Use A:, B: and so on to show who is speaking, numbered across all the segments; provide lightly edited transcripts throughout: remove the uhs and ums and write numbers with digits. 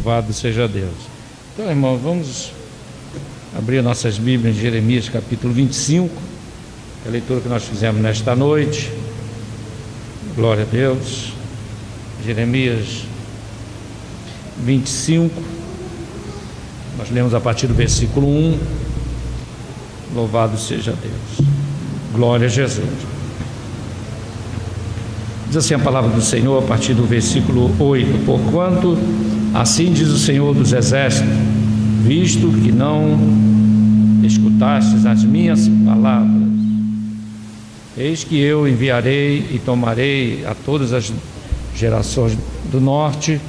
A: Louvado seja Deus. Então, irmão, vamos abrir nossas Bíblias em Jeremias capítulo 25, a leitura que nós fizemos nesta noite. Glória a Deus. Jeremias 25, nós lemos a partir do versículo 1. Louvado seja Deus. Glória a Jesus. Diz assim a palavra do Senhor a partir do versículo 8: Porquanto assim diz o Senhor dos Exércitos, visto que não escutastes as minhas palavras, eis que eu enviarei e tomarei a todas as gerações do norte,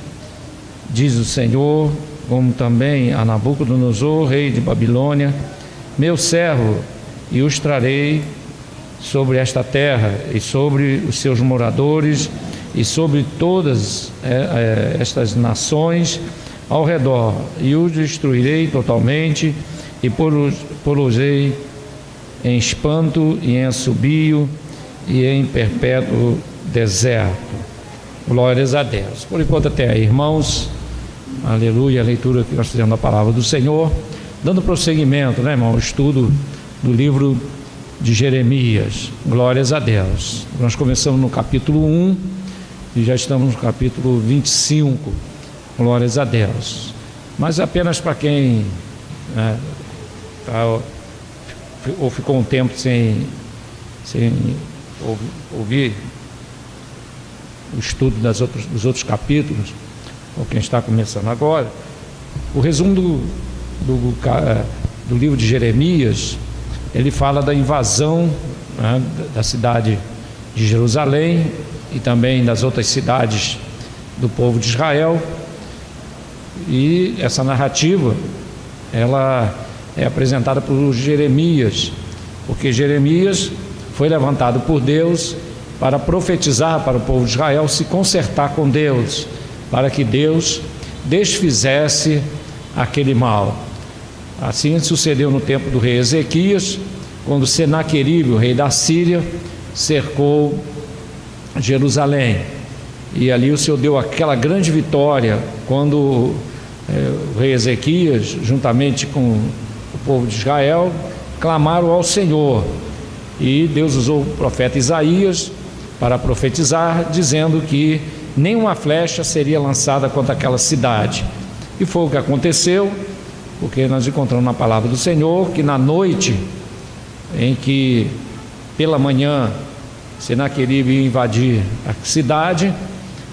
A: diz o Senhor, como também a Nabucodonosor, rei de Babilônia, meu servo, e os trarei sobre esta terra e sobre os seus moradores e sobre todas estas nações ao redor, e os destruirei totalmente e pô-los-ei em espanto e em assobio e em perpétuo deserto. Glórias a Deus. Por enquanto até aí, irmãos. Aleluia, a leitura que nós fizemos da palavra do Senhor, dando prosseguimento, irmão, ao estudo do livro de Jeremias. Glórias a Deus. Nós começamos no capítulo 1 e já estamos no capítulo 25. Glórias a Deus. Mas apenas para quem ou ficou um tempo sem ouvir o estudo dos outros capítulos, ou quem está começando agora, o resumo do livro de Jeremias, ele fala da invasão da cidade de Jerusalém e também das outras cidades do povo de Israel. E essa narrativa, ela é apresentada por Jeremias, porque Jeremias foi levantado por Deus para profetizar para o povo de Israel se consertar com Deus, para que Deus desfizesse aquele mal. Assim sucedeu no tempo do rei Ezequias, quando Senaqueribe, o rei da Síria, cercou Jerusalém. E ali o Senhor deu aquela grande vitória, quando o rei Ezequias, juntamente com o povo de Israel, clamaram ao Senhor. E Deus usou o profeta Isaías para profetizar, dizendo que nenhuma flecha seria lançada contra aquela cidade. E foi o que aconteceu, porque nós encontramos na palavra do Senhor que na noite em que pela manhã Senaqueribe ia invadir a cidade,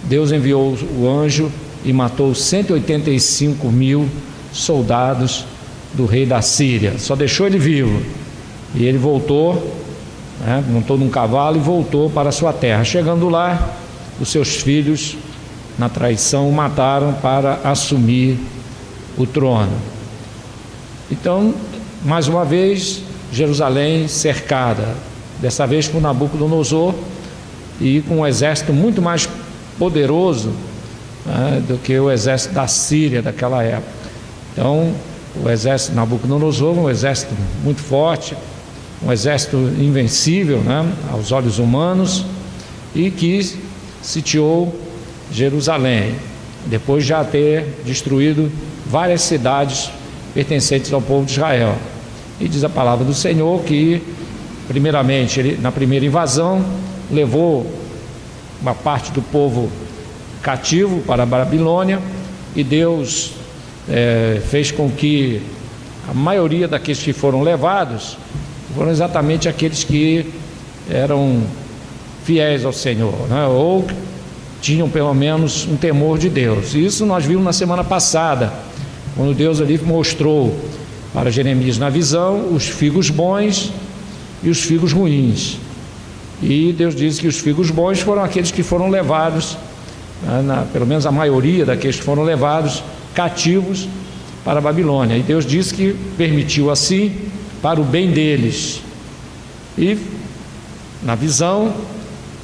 A: Deus enviou o anjo e matou 185.000 soldados do rei da Síria, só deixou ele vivo. E ele voltou, montou num cavalo e voltou para a sua terra. Chegando lá, os seus filhos, na traição, o mataram para assumir o trono. Então, mais uma vez, Jerusalém cercada, dessa vez por Nabucodonosor, e com um exército muito mais poderoso do que o exército da Síria daquela época. Então, o exército de Nabucodonosor, um exército muito forte, um exército invencível, aos olhos humanos, e que sitiou Jerusalém, depois de já ter destruído várias cidades pertencentes ao povo de Israel. E diz a palavra do Senhor que, primeiramente, ele, na primeira invasão, levou uma parte do povo cativo para a Babilônia, e Deus fez com que a maioria daqueles que foram levados foram exatamente aqueles que eram fiéis ao Senhor, ou tinham pelo menos um temor de Deus. Isso nós vimos na semana passada, quando Deus ali mostrou para Jeremias na visão os figos bons e os figos ruins. E Deus disse que os figos bons foram aqueles que foram levados, pelo menos a maioria daqueles que foram levados cativos para a Babilônia. E Deus disse que permitiu assim para o bem deles. E na visão,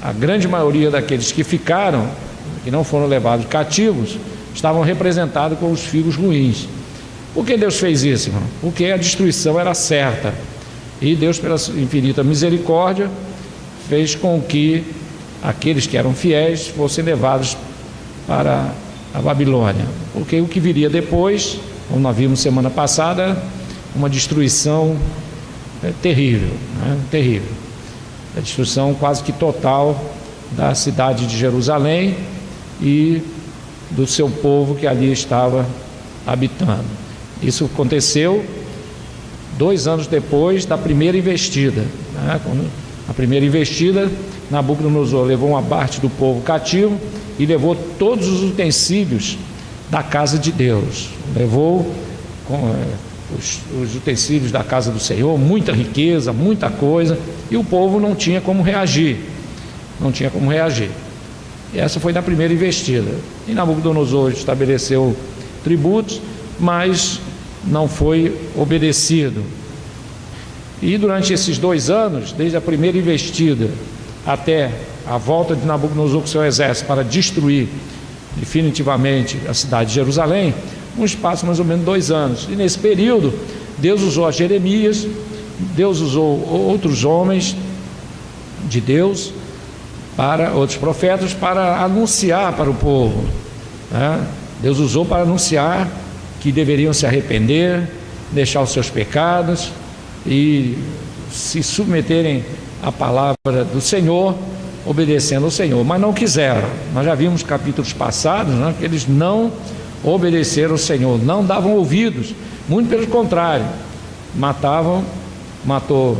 A: a grande maioria daqueles que ficaram, que não foram levados cativos, estavam representados com os figos ruins. Por que Deus fez isso, irmão? Porque a destruição era certa, e Deus, pela infinita misericórdia, fez com que aqueles que eram fiéis fossem levados para a Babilônia, porque o que viria depois, como nós vimos semana passada, uma destruição terrível, né? Terrível, a destruição quase que total da cidade de Jerusalém e do seu povo que ali estava habitando. Isso aconteceu 2 anos depois da primeira investida, né? Quando a primeira investida, Nabucodonosor levou uma parte do povo cativo e levou todos os utensílios da casa de Deus, levou os utensílios da casa do Senhor, muita riqueza, muita coisa, e o povo não tinha como reagir, E essa foi na primeira investida. E Nabucodonosor estabeleceu tributos, mas não foi obedecido. E durante esses 2 anos, desde a primeira investida até a volta de Nabucodonosor com seu exército para destruir definitivamente a cidade de Jerusalém, um espaço mais ou menos 2 anos. E nesse período, Deus usou a Jeremias, Deus usou outros homens de Deus, outros profetas, para anunciar para o povo, né? Deus usou para anunciar que deveriam se arrepender, deixar os seus pecados e se submeterem à palavra do Senhor, obedecendo ao Senhor, mas não quiseram. Nós já vimos capítulos passados, né, que eles não obedeceram ao Senhor, não davam ouvidos, muito pelo contrário, matou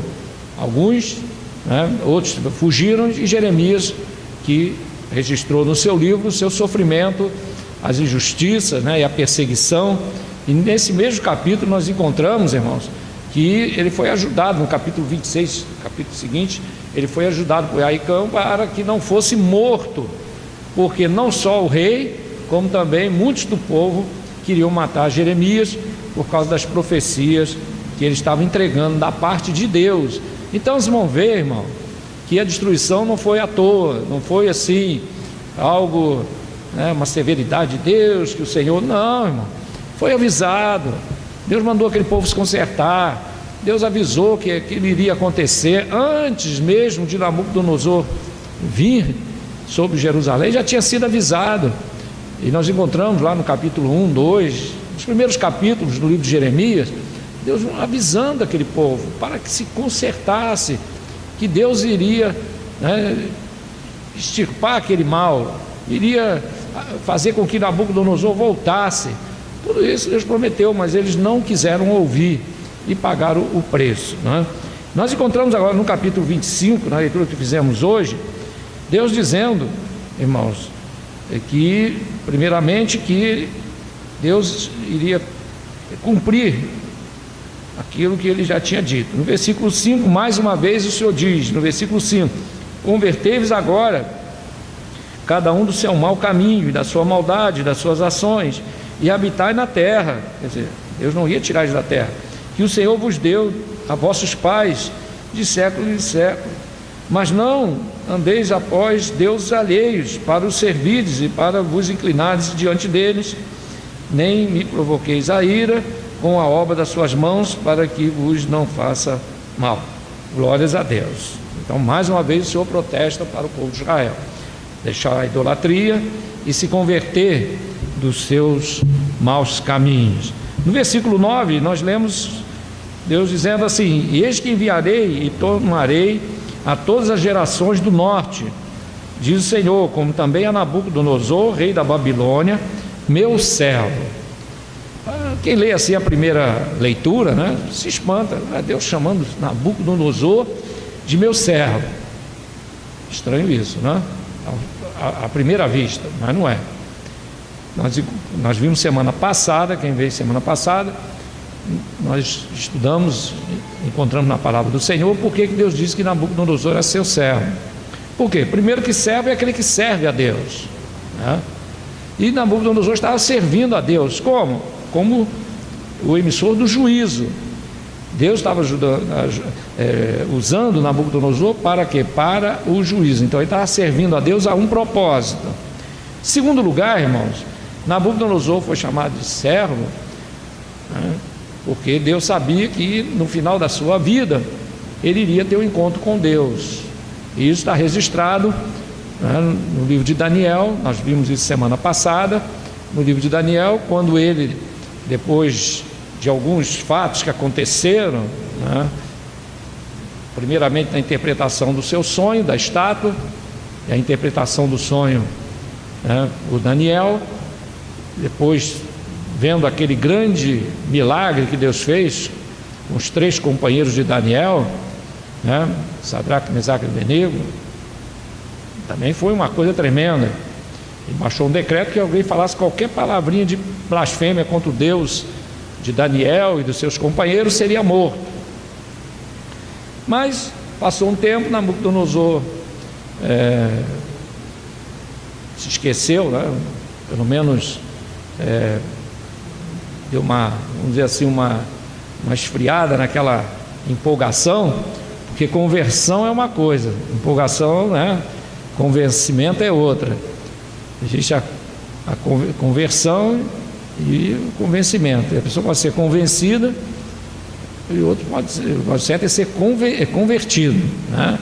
A: alguns, né, outros fugiram, e Jeremias, que registrou no seu livro o seu sofrimento, as injustiças, né, e a perseguição. E nesse mesmo capítulo nós encontramos, irmãos, que ele foi ajudado, no capítulo 26, capítulo seguinte, ele foi ajudado por Aicão para que não fosse morto, porque não só o rei, como também muitos do povo queriam matar Jeremias por causa das profecias que ele estava entregando da parte de Deus. Então vocês vão ver, irmão, que a destruição não foi à toa, não foi assim, algo, né, uma severidade de Deus, que o Senhor, não, irmão, foi avisado. Deus mandou aquele povo se consertar, Deus avisou que aquilo iria acontecer antes mesmo de Nabucodonosor vir sobre Jerusalém, já tinha sido avisado. E nós encontramos lá no capítulo 1, 2, nos primeiros capítulos do livro de Jeremias, Deus avisando aquele povo para que se consertasse, que Deus iria, né, extirpar aquele mal, iria fazer com que Nabucodonosor voltasse. Tudo isso Deus prometeu, mas eles não quiseram ouvir e pagaram o preço, né? Nós encontramos agora no capítulo 25, na leitura que fizemos hoje, Deus dizendo, irmãos, que primeiramente que Deus iria cumprir aquilo que ele já tinha dito. No versículo 5, mais uma vez o Senhor diz, no versículo 5: convertei-vos agora, cada um do seu mau caminho, e da sua maldade, das suas ações, e habitai na terra. Quer dizer, Deus não ia tirar eles da terra, que o Senhor vos deu a vossos pais de século em século. Mas não andeis após deuses alheios, para os servirdes e para vos inclinares diante deles, nem me provoqueis a ira com a obra das suas mãos, para que vos não faça mal. Glórias a Deus. Então, mais uma vez, o Senhor protesta para o povo de Israel: deixar a idolatria e se converter dos seus maus caminhos. No versículo 9, nós lemos Deus dizendo assim: e eis que enviarei e tomarei a todas as gerações do norte, diz o Senhor, como também a Nabucodonosor, rei da Babilônia, meu servo. Quem lê assim a primeira leitura, né, se espanta, Deus chamando Nabucodonosor de meu servo. Estranho isso, né? À primeira vista, mas não é. Nós vimos semana passada, quem veio semana passada, nós estudamos, encontramos na palavra do Senhor, por que Deus disse que Nabucodonosor é seu servo. Por quê? Primeiro, que servo é aquele que serve a Deus, né? E Nabucodonosor estava servindo a Deus, como o emissor do juízo. Deus estava usando Nabucodonosor para quê? Para o juízo. Então ele estava servindo a Deus a um propósito. Segundo lugar, irmãos, Nabucodonosor foi chamado de servo, né, porque Deus sabia que no final da sua vida ele iria ter um encontro com Deus. E isso está registrado, né, no livro de Daniel. Nós vimos isso semana passada, no livro de Daniel, quando ele, depois de alguns fatos que aconteceram, né, primeiramente na interpretação do seu sonho, da estátua, e a interpretação do sonho, né, o Daniel, depois vendo aquele grande milagre que Deus fez com os 3 companheiros de Daniel, né, Sadraque, Mesaque e Abednego, também foi uma coisa tremenda. Ele baixou um decreto que alguém falasse qualquer palavrinha de blasfêmia contra o Deus de Daniel e dos seus companheiros seria morto. Mas passou um tempo, Nabucodonosor se esqueceu, né? Pelo menos deu uma, vamos dizer assim, uma esfriada naquela empolgação, porque conversão é uma coisa, empolgação, né? Convencimento é outra. Existe a conversão e o convencimento. A pessoa pode ser convencida e o outro pode ser convertido, né?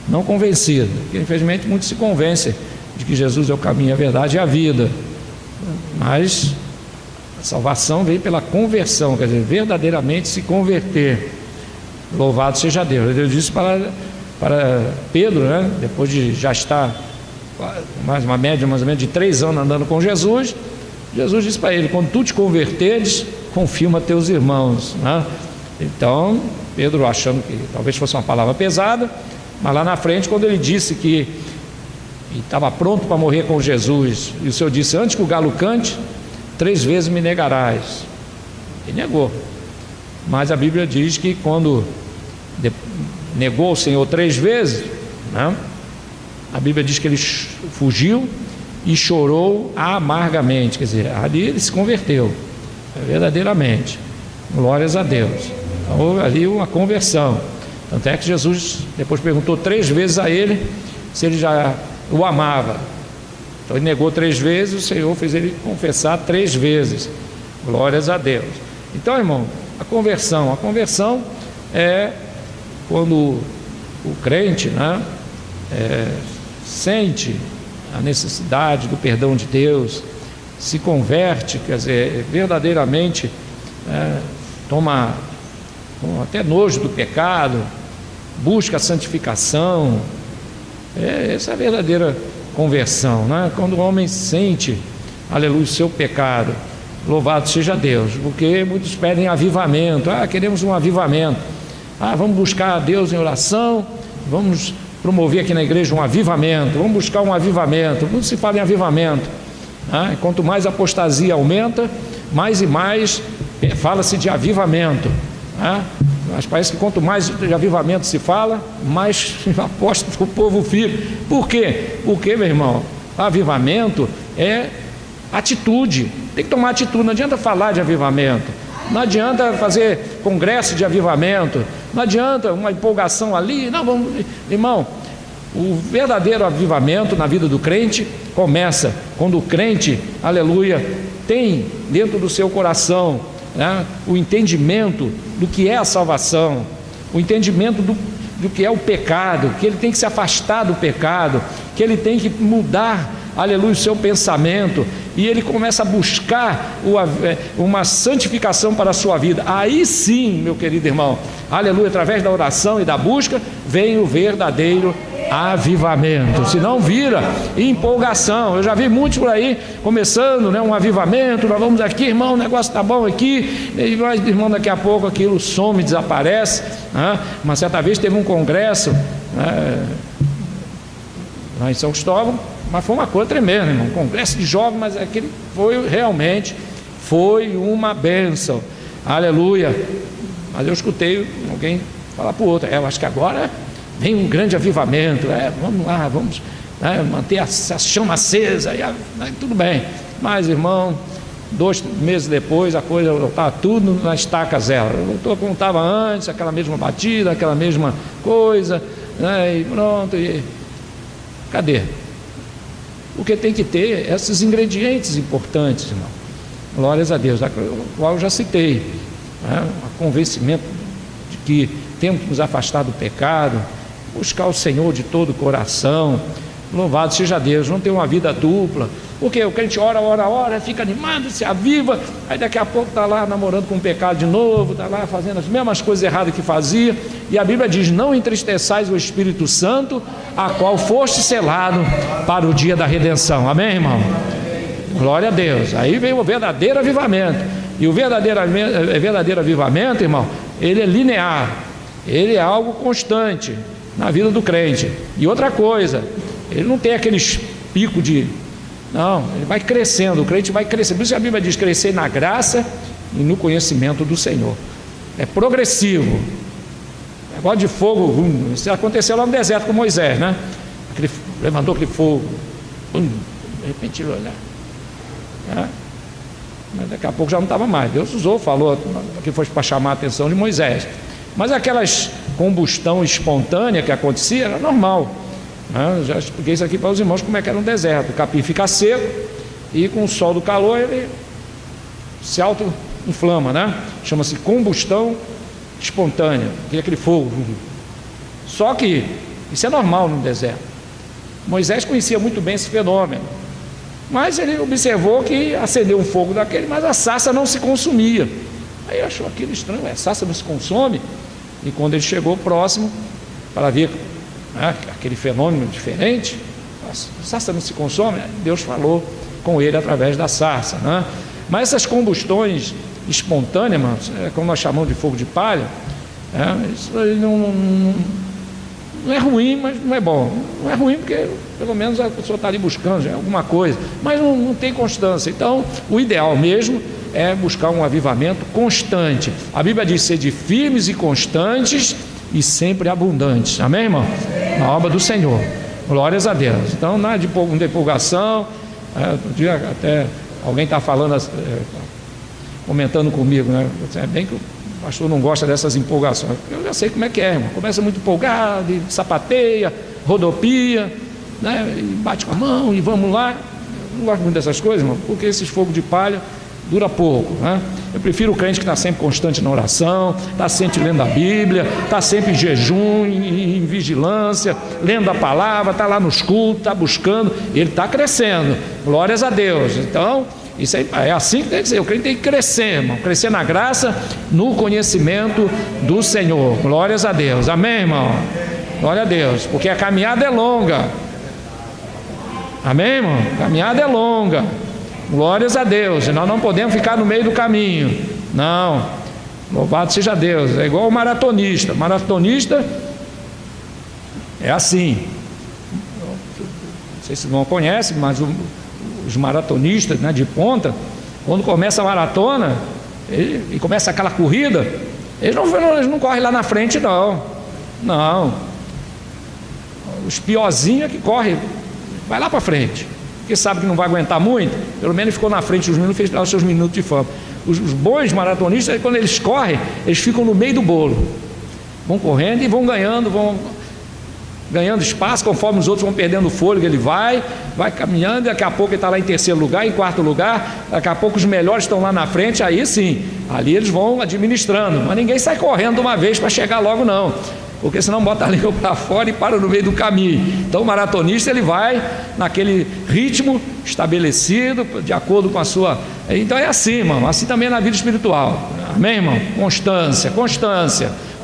A: Não convencido, porque infelizmente muitos se convencem de que Jesus é o caminho, a verdade e a vida, mas a salvação vem pela conversão, quer dizer, verdadeiramente se converter. Louvado seja Deus. Deus disse para Pedro, né? Depois de já estar mais uma média mais ou menos de 3 anos andando com Jesus, Jesus disse para ele: quando tu te converteres, confirma teus irmãos, né? Então Pedro, achando que talvez fosse uma palavra pesada, mas lá na frente, quando ele disse que estava pronto para morrer com Jesus, e o Senhor disse: antes que o galo cante, 3 vezes me negarás. Ele negou. Mas a Bíblia diz que quando negou o Senhor 3 vezes, né, a Bíblia diz que ele fugiu e chorou amargamente. Quer dizer, ali ele se converteu verdadeiramente. Glórias a Deus. Então, houve ali uma conversão. Tanto é que Jesus depois perguntou 3 vezes a ele se ele já o amava. Então ele negou 3 vezes, o Senhor fez ele confessar 3 vezes. Glórias a Deus. Então, irmão, a conversão é quando o crente, né, sente a necessidade do perdão de Deus, se converte, quer dizer, verdadeiramente toma até nojo do pecado, busca a santificação. Essa é a verdadeira conversão, né? Quando o homem sente, aleluia, o seu pecado. Louvado seja Deus, porque muitos pedem avivamento. Queremos um avivamento. Vamos buscar a Deus em oração, vamos promover aqui na igreja um avivamento, vamos buscar um avivamento. Quando se fala em avivamento, quanto mais a apostasia aumenta, mais e mais fala-se de avivamento, mas parece que quanto mais de avivamento se fala, mais aposta o povo fica. Por quê? Porque, meu irmão, avivamento é atitude. Tem que tomar atitude. Não adianta falar de avivamento, não adianta fazer congresso de avivamento, não adianta uma empolgação ali. Não, vamos, irmão, o verdadeiro avivamento na vida do crente começa quando o crente, aleluia, tem dentro do seu coração, né, o entendimento do que é a salvação, o entendimento do que é o pecado, que ele tem que se afastar do pecado, que ele tem que mudar, aleluia, o seu pensamento, e ele começa a buscar uma santificação para a sua vida. Aí sim, meu querido irmão, aleluia, através da oração e da busca, vem o verdadeiro avivamento. Se não vira empolgação. Eu já vi muitos por aí começando, né, um avivamento, nós vamos aqui, irmão, o negócio está bom aqui, e nós, irmão, daqui a pouco aquilo some, desaparece. Uma certa vez teve um congresso lá em São Cristóvão, mas foi uma coisa tremenda, irmão, um congresso de jovens, mas aquele realmente foi uma bênção, aleluia. Mas eu escutei alguém falar para o outro: eu acho que agora vem um grande avivamento, vamos lá, vamos manter a chama acesa, tudo bem. Mas, irmão, 2 meses depois a coisa estava tudo na estaca zero. Voltou como estava antes, aquela mesma batida, aquela mesma coisa, e pronto. Cadê? Porque tem que ter esses ingredientes importantes, irmão. Glórias a Deus, o qual eu já citei, o convencimento de que temos que nos afastar do pecado, buscar o Senhor de todo o coração, Louvado seja Deus, não tem uma vida dupla. Porque o crente ora, fica animado, se aviva, aí daqui a pouco está lá namorando com o pecado de novo, está lá fazendo as mesmas coisas erradas que fazia. E a Bíblia diz: não entristeçais o Espírito Santo, a qual foste selado para o dia da redenção. Amém, irmão? Glória a Deus. Aí vem o verdadeiro avivamento. E o verdadeiro avivamento, irmão, ele é linear, ele é algo constante na vida do crente. E outra coisa, ele não tem aqueles picos de... Não, ele vai crescendo, o crente vai crescendo. Por isso que a Bíblia diz: crescer na graça e no conhecimento do Senhor. É progressivo. Negócio de fogo, isso aconteceu lá no deserto com Moisés, né? Levantou aquele fogo, de repente ele olhar. Mas daqui a pouco já não estava mais. Deus usou, falou que foi para chamar a atenção de Moisés. Mas aquelas combustão espontânea que acontecia era normal. Já expliquei isso aqui para os irmãos, como é que era um deserto. O capim fica seco e com o sol do calor ele se auto-inflama, né? Chama-se combustão espontânea, que é aquele fogo. Só que isso é normal no deserto. Moisés conhecia muito bem esse fenômeno, mas ele observou que acendeu um fogo daquele, mas a sarça não se consumia. Aí achou aquilo estranho, a sarça não se consome. E quando ele chegou próximo para ver aquele fenômeno diferente, a sarça não se consome, Deus falou com ele através da sarça, né? Mas essas combustões espontâneas, como nós chamamos de fogo de palha, isso aí não é ruim, mas não é bom. Não é ruim porque pelo menos a pessoa está ali buscando alguma coisa, mas não tem constância. Então o ideal mesmo é buscar um avivamento constante. A Bíblia diz: sede firmes e constantes e sempre abundantes. Amém, irmão? Na obra do Senhor. Glórias a Deus. Então nada de empolgação. Outro dia até alguém está falando, comentando comigo, né? É bem que o pastor não gosta dessas empolgações. Eu já sei como é que é, irmão. Começa muito empolgado, e sapateia, rodopia, né? E bate com a mão e vamos lá. Eu não gosto muito dessas coisas, irmão, porque esses fogos de palha dura pouco, né? Eu prefiro o crente que está sempre constante na oração, está sempre lendo a Bíblia, está sempre em jejum, em vigilância, lendo a palavra, está lá nos cultos, está buscando, ele está crescendo. Glórias a Deus. Então isso aí, é assim que tem que ser. O crente tem que crescer, irmão, crescer na graça, no conhecimento do Senhor. Glórias a Deus. Amém, irmão? Glória a Deus, porque a caminhada é longa. Amém, irmão? A caminhada é longa. Glórias a Deus. E nós não podemos ficar no meio do caminho. Não. Louvado seja Deus. É igual o maratonista. O maratonista é assim. Não sei se não conhecem, mas os maratonistas, né, de ponta, quando começa a maratona e começa aquela corrida, eles não correm lá na frente, não. Os piorzinhos é que correm, vai lá para frente, porque sabe que não vai aguentar muito. Pelo menos ficou na frente dos minutos, fez lá os seus minutos de fama. Os bons maratonistas, quando eles correm, eles ficam no meio do bolo, vão correndo e vão ganhando espaço, conforme os outros vão perdendo fôlego, ele vai caminhando, daqui a pouco ele está lá em terceiro lugar, em quarto lugar, daqui a pouco os melhores estão lá na frente, aí sim, ali eles vão administrando, mas ninguém sai correndo de uma vez para chegar logo não, porque senão bota a língua para fora e para no meio do caminho. Então o maratonista, ele vai naquele ritmo estabelecido, de acordo com a sua... Então é assim, irmão, assim também é na vida espiritual. Amém, irmão? Constância,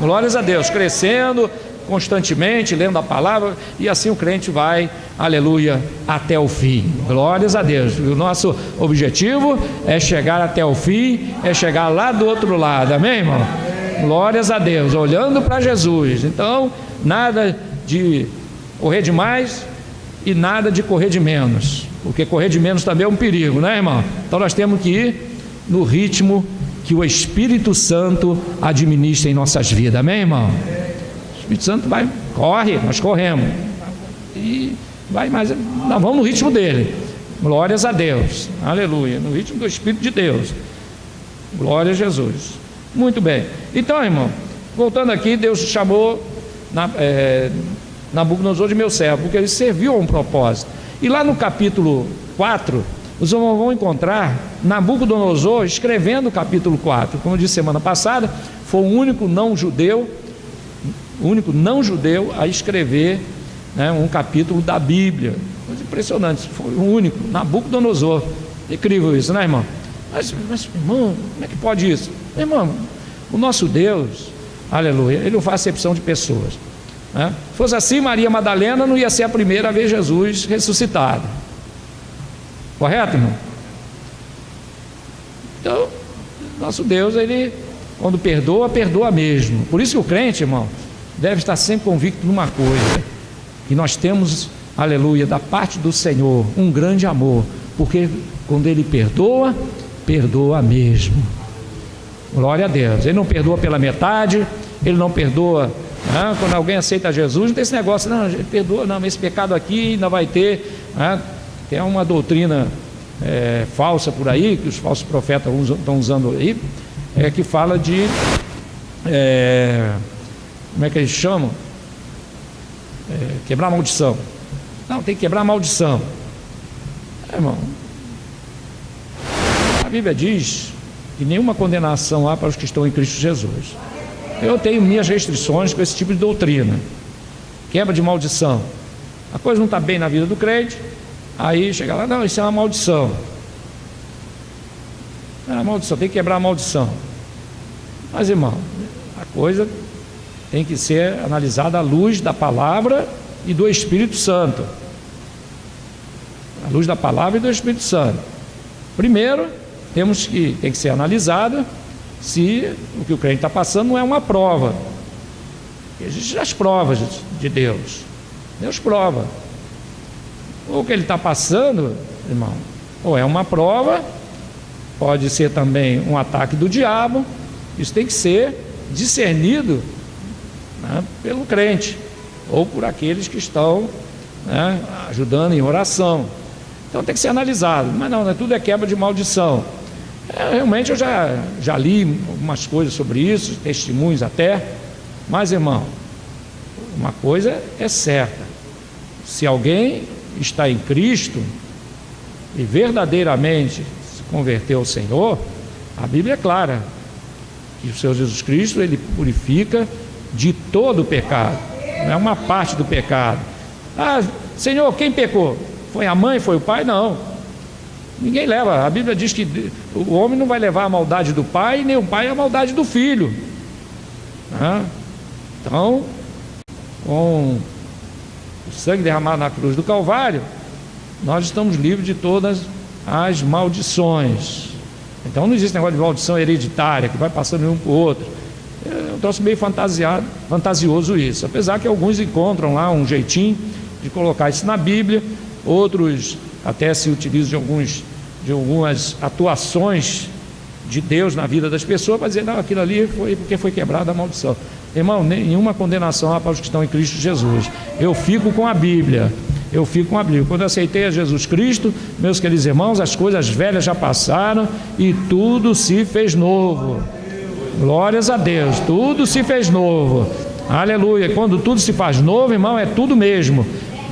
A: glórias a Deus, crescendo constantemente, lendo a palavra, e assim o crente vai, aleluia, até o fim. Glórias a Deus. O nosso objetivo é chegar até o fim, é chegar lá do outro lado. Amém, irmão? Glórias a Deus, olhando para Jesus. Então, nada de correr demais e nada de correr de menos, porque correr de menos também é um perigo, né, irmão? Então nós temos que ir no ritmo que o Espírito Santo administra em nossas vidas. Amém, irmão? O Espírito Santo corre, nós corremos e vai, mas nós vamos no ritmo dele. Glórias a Deus, aleluia, no ritmo do Espírito de Deus. Glória a Jesus. Muito bem, então, irmão, voltando aqui, Deus chamou Nabucodonosor de meu servo, porque ele serviu a um propósito. E lá no capítulo 4, os irmãos vão encontrar Nabucodonosor escrevendo o capítulo 4. Como eu disse semana passada, foi o único não judeu a escrever né, um capítulo da Bíblia. Coisa impressionante, foi o único, Nabucodonosor. Incrível isso, né, irmão? Mas irmão, como é que pode isso? Irmão, o nosso Deus, aleluia, Ele não faz acepção de pessoas, né? Se fosse assim, Maria Madalena não ia ser a primeira a ver Jesus ressuscitado. Correto, irmão? Então, nosso Deus, Ele, quando perdoa, perdoa mesmo. Por isso que o crente, irmão, deve estar sempre convicto numa coisa, que nós temos, aleluia, da parte do Senhor, um grande amor, porque quando Ele perdoa, perdoa mesmo. Glória a Deus. Ele não perdoa pela metade, Ele não perdoa, né? Quando alguém aceita Jesus, não tem esse negócio, não, Ele perdoa, não, esse pecado aqui ainda vai ter, né? Tem uma doutrina falsa por aí, que os falsos profetas estão usando aí, que fala de, como é que eles chamam? Quebrar a maldição. Não, tem que quebrar a maldição. Irmão, a Bíblia diz que nenhuma condenação há para os que estão em Cristo Jesus. Eu tenho minhas restrições com esse tipo de doutrina, quebra de maldição. A coisa não está bem na vida do crente, aí chega lá, não, isso é uma maldição. É uma maldição, tem que quebrar a maldição. Mas, irmão, a coisa tem que ser analisada à luz da palavra e do Espírito Santo. À luz da palavra e do Espírito Santo. Primeiro, tem que ser analisado se o que o crente está passando não é uma prova. Existem as provas de Deus. Deus prova. Ou o que ele está passando, irmão, ou é uma prova, pode ser também um ataque do diabo. Isso tem que ser discernido, né, pelo crente ou por aqueles que estão, né, ajudando em oração. Então tem que ser analisado. Mas não, tudo é quebra de maldição. Realmente eu já li algumas coisas sobre isso, testemunhos até. Mas, irmão, uma coisa é certa: se alguém está em Cristo e verdadeiramente se converteu ao Senhor, a Bíblia é clara que o Senhor Jesus Cristo, Ele purifica de todo o pecado, não é uma parte do pecado. Ah, Senhor, quem pecou? Foi a mãe, foi o pai? Não, ninguém leva. A Bíblia diz que o homem não vai levar a maldade do pai, nem o pai a maldade do filho, né? Então, com o sangue derramado na cruz do Calvário, nós estamos livres de todas as maldições. Então não existe negócio de maldição hereditária que vai passando de um para o outro. É um troço meio fantasioso isso, apesar que alguns encontram lá um jeitinho de colocar isso na Bíblia, outros até se utilizam de algumas atuações de Deus na vida das pessoas para dizer, não, aquilo ali foi porque foi quebrada a maldição. Irmão, nenhuma condenação há para os que estão em Cristo Jesus. Eu fico com a Bíblia. Quando eu aceitei a Jesus Cristo, meus queridos irmãos, as coisas velhas já passaram e tudo se fez novo. Glórias a Deus, tudo se fez novo. Aleluia. Quando tudo se faz novo, irmão, é tudo mesmo.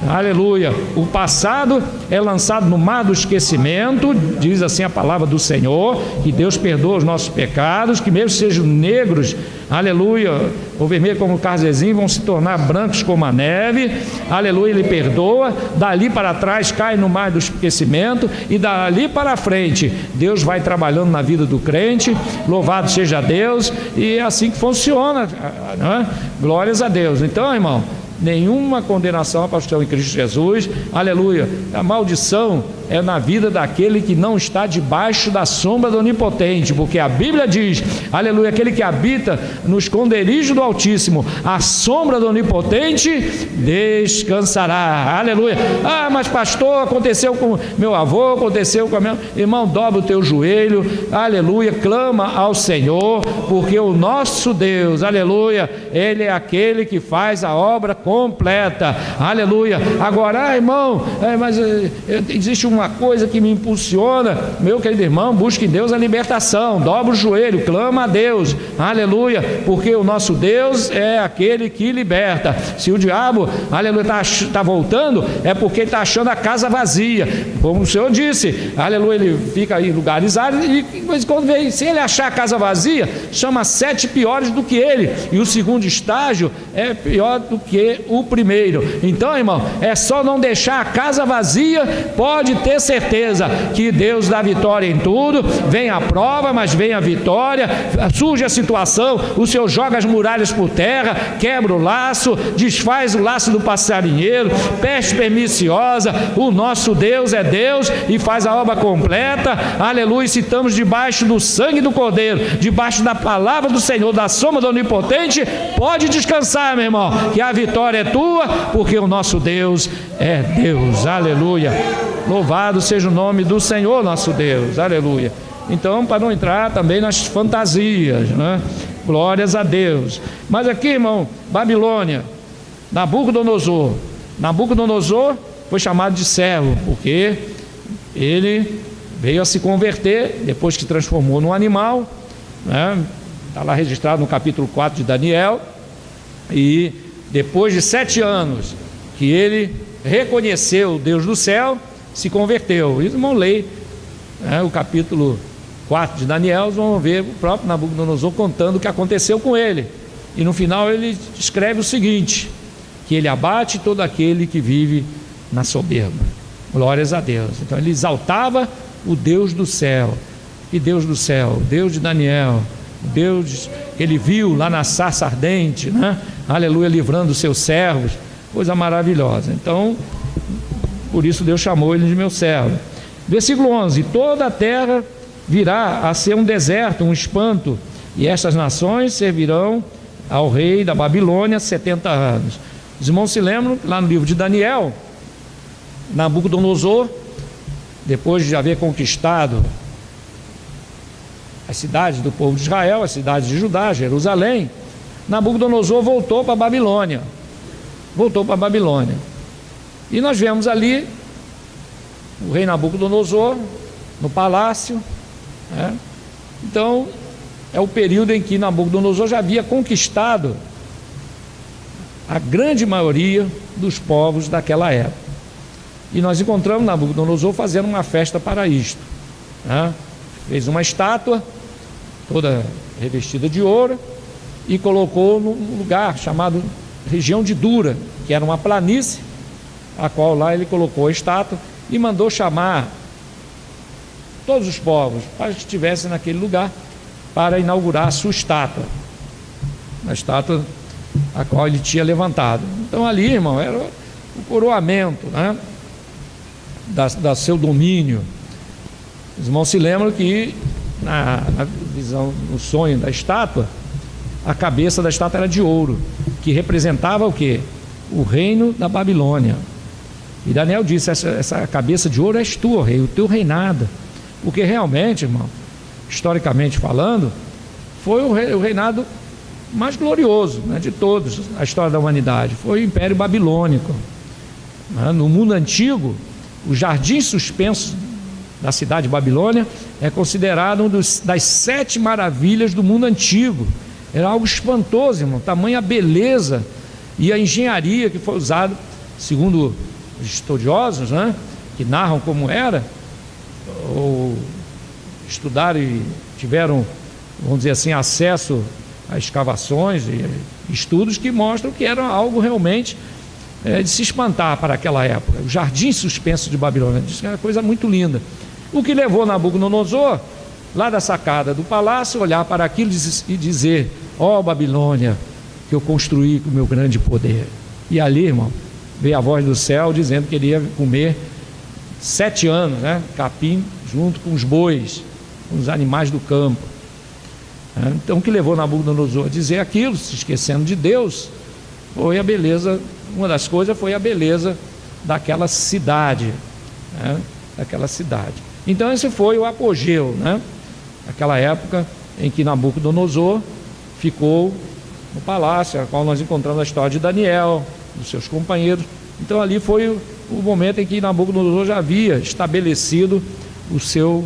A: Aleluia. O passado é lançado no mar do esquecimento, diz assim a palavra do Senhor, que Deus perdoa os nossos pecados, que mesmo sejam negros, aleluia, ou vermelho como o carzezinho, vão se tornar brancos como a neve. Aleluia, Ele perdoa. Dali para trás cai no mar do esquecimento, e dali para frente Deus vai trabalhando na vida do crente. Louvado seja Deus. E é assim que funciona, né? Glórias a Deus. Então, irmão, nenhuma condenação para os que estão em Cristo Jesus. Aleluia. A maldição é na vida daquele que não está debaixo da sombra do Onipotente, porque a Bíblia diz, aleluia, aquele que habita no esconderijo do Altíssimo, a sombra do Onipotente descansará. Aleluia. Ah, mas pastor, aconteceu com meu avô, aconteceu com a minha... Irmão, dobra o teu joelho, aleluia, clama ao Senhor, porque o nosso Deus, aleluia, Ele é aquele que faz a obra completa. Aleluia. Agora, irmão, mas existe um uma coisa que me impulsiona, meu querido irmão, busque em Deus a libertação, dobra o joelho, clama a Deus, aleluia, porque o nosso Deus é aquele que liberta. Se o diabo, aleluia, está voltando, é porque está achando a casa vazia, como o Senhor disse, aleluia, ele fica em lugares áridos e quando vem, se ele achar a casa vazia, chama 7 piores do que ele, e o segundo estágio é pior do que o primeiro. Então, irmão, é só não deixar a casa vazia, pode ter certeza que Deus dá vitória em tudo. Vem a prova, mas vem a vitória, surge a situação, o Senhor joga as muralhas por terra, quebra o laço, desfaz o laço do passarinheiro, peste perniciosa. O nosso Deus é Deus e faz a obra completa, aleluia. Se estamos debaixo do sangue do Cordeiro, debaixo da palavra do Senhor, da soma do Onipotente, pode descansar, meu irmão, que a vitória é tua, porque o nosso Deus é Deus, aleluia. Louvado seja o nome do Senhor nosso Deus, aleluia. Então, para não entrar também nas fantasias, né? Glórias a Deus. Mas aqui, irmão, Babilônia, Nabucodonosor foi chamado de servo, porque ele veio a se converter, depois que se transformou num animal, né? Está lá registrado no capítulo 4 de Daniel, e depois de 7 anos que ele reconheceu o Deus do céu, se converteu. Isso, irmão, lei, né, o capítulo 4 de Daniel, vão ver o próprio Nabucodonosor contando o que aconteceu com ele. E no final ele escreve o seguinte: que ele abate todo aquele que vive na soberba. Glórias a Deus. Então ele exaltava o Deus do céu. E Deus do céu, Deus de Daniel, Deus que ele viu lá na sarça ardente, né? Aleluia, livrando os seus servos, coisa maravilhosa. Então, por isso Deus chamou ele de meu servo. Versículo 11: toda a terra virá a ser um deserto, um espanto, e estas nações servirão ao rei da Babilônia 70 anos. Os irmãos se lembram, lá no livro de Daniel, Nabucodonosor, depois de haver conquistado as cidades do povo de Israel, as cidades de Judá, Jerusalém, Nabucodonosor voltou para a Babilônia. E nós vemos ali o rei Nabucodonosor no palácio, né? Então é o período em que Nabucodonosor já havia conquistado a grande maioria dos povos daquela época. E nós encontramos Nabucodonosor fazendo uma festa para isto, né? Fez uma estátua toda revestida de ouro e colocou num lugar chamado região de Dura, que era uma planície, a qual lá ele colocou a estátua e mandou chamar todos os povos para que estivessem naquele lugar para inaugurar a sua estátua, a estátua a qual ele tinha levantado. Então ali, irmão, era o coroamento, né, da seu domínio. Os irmãos se lembram que na visão, no sonho da estátua, a cabeça da estátua era de ouro, que representava o quê? O reino da Babilônia. E Daniel disse: essa cabeça de ouro és tu, rei, o teu reinado. Porque realmente, irmão, historicamente falando, foi o reinado mais glorioso, né, de todos a história da humanidade. Foi o Império Babilônico. No mundo antigo, os jardins suspensos da cidade de Babilônia é considerado das 7 maravilhas do mundo antigo. Era algo espantoso, irmão, tamanha beleza e a engenharia que foi usada, segundo os estudiosos, né, que narram como era, ou estudaram e tiveram, vamos dizer assim, acesso a escavações e estudos que mostram que era algo realmente de se espantar para aquela época. O jardim suspenso de Babilônia, diz que era uma coisa muito linda. O que levou Nabucodonosor, lá da sacada do palácio, olhar para aquilo e dizer: ó Babilônia, que eu construí com o meu grande poder. E ali, irmão, veio a voz do céu dizendo que ele ia comer 7 anos, né, capim junto com os bois, com os animais do campo. Então o que levou Nabucodonosor a dizer aquilo, se esquecendo de Deus, foi a beleza. Uma das coisas foi a beleza daquela cidade, né, daquela cidade. Então esse foi o apogeu, né, aquela época em que Nabucodonosor ficou no palácio, a qual nós encontramos a história de Daniel, dos seus companheiros. Então ali foi o momento em que Nabucodonosor já havia estabelecido o seu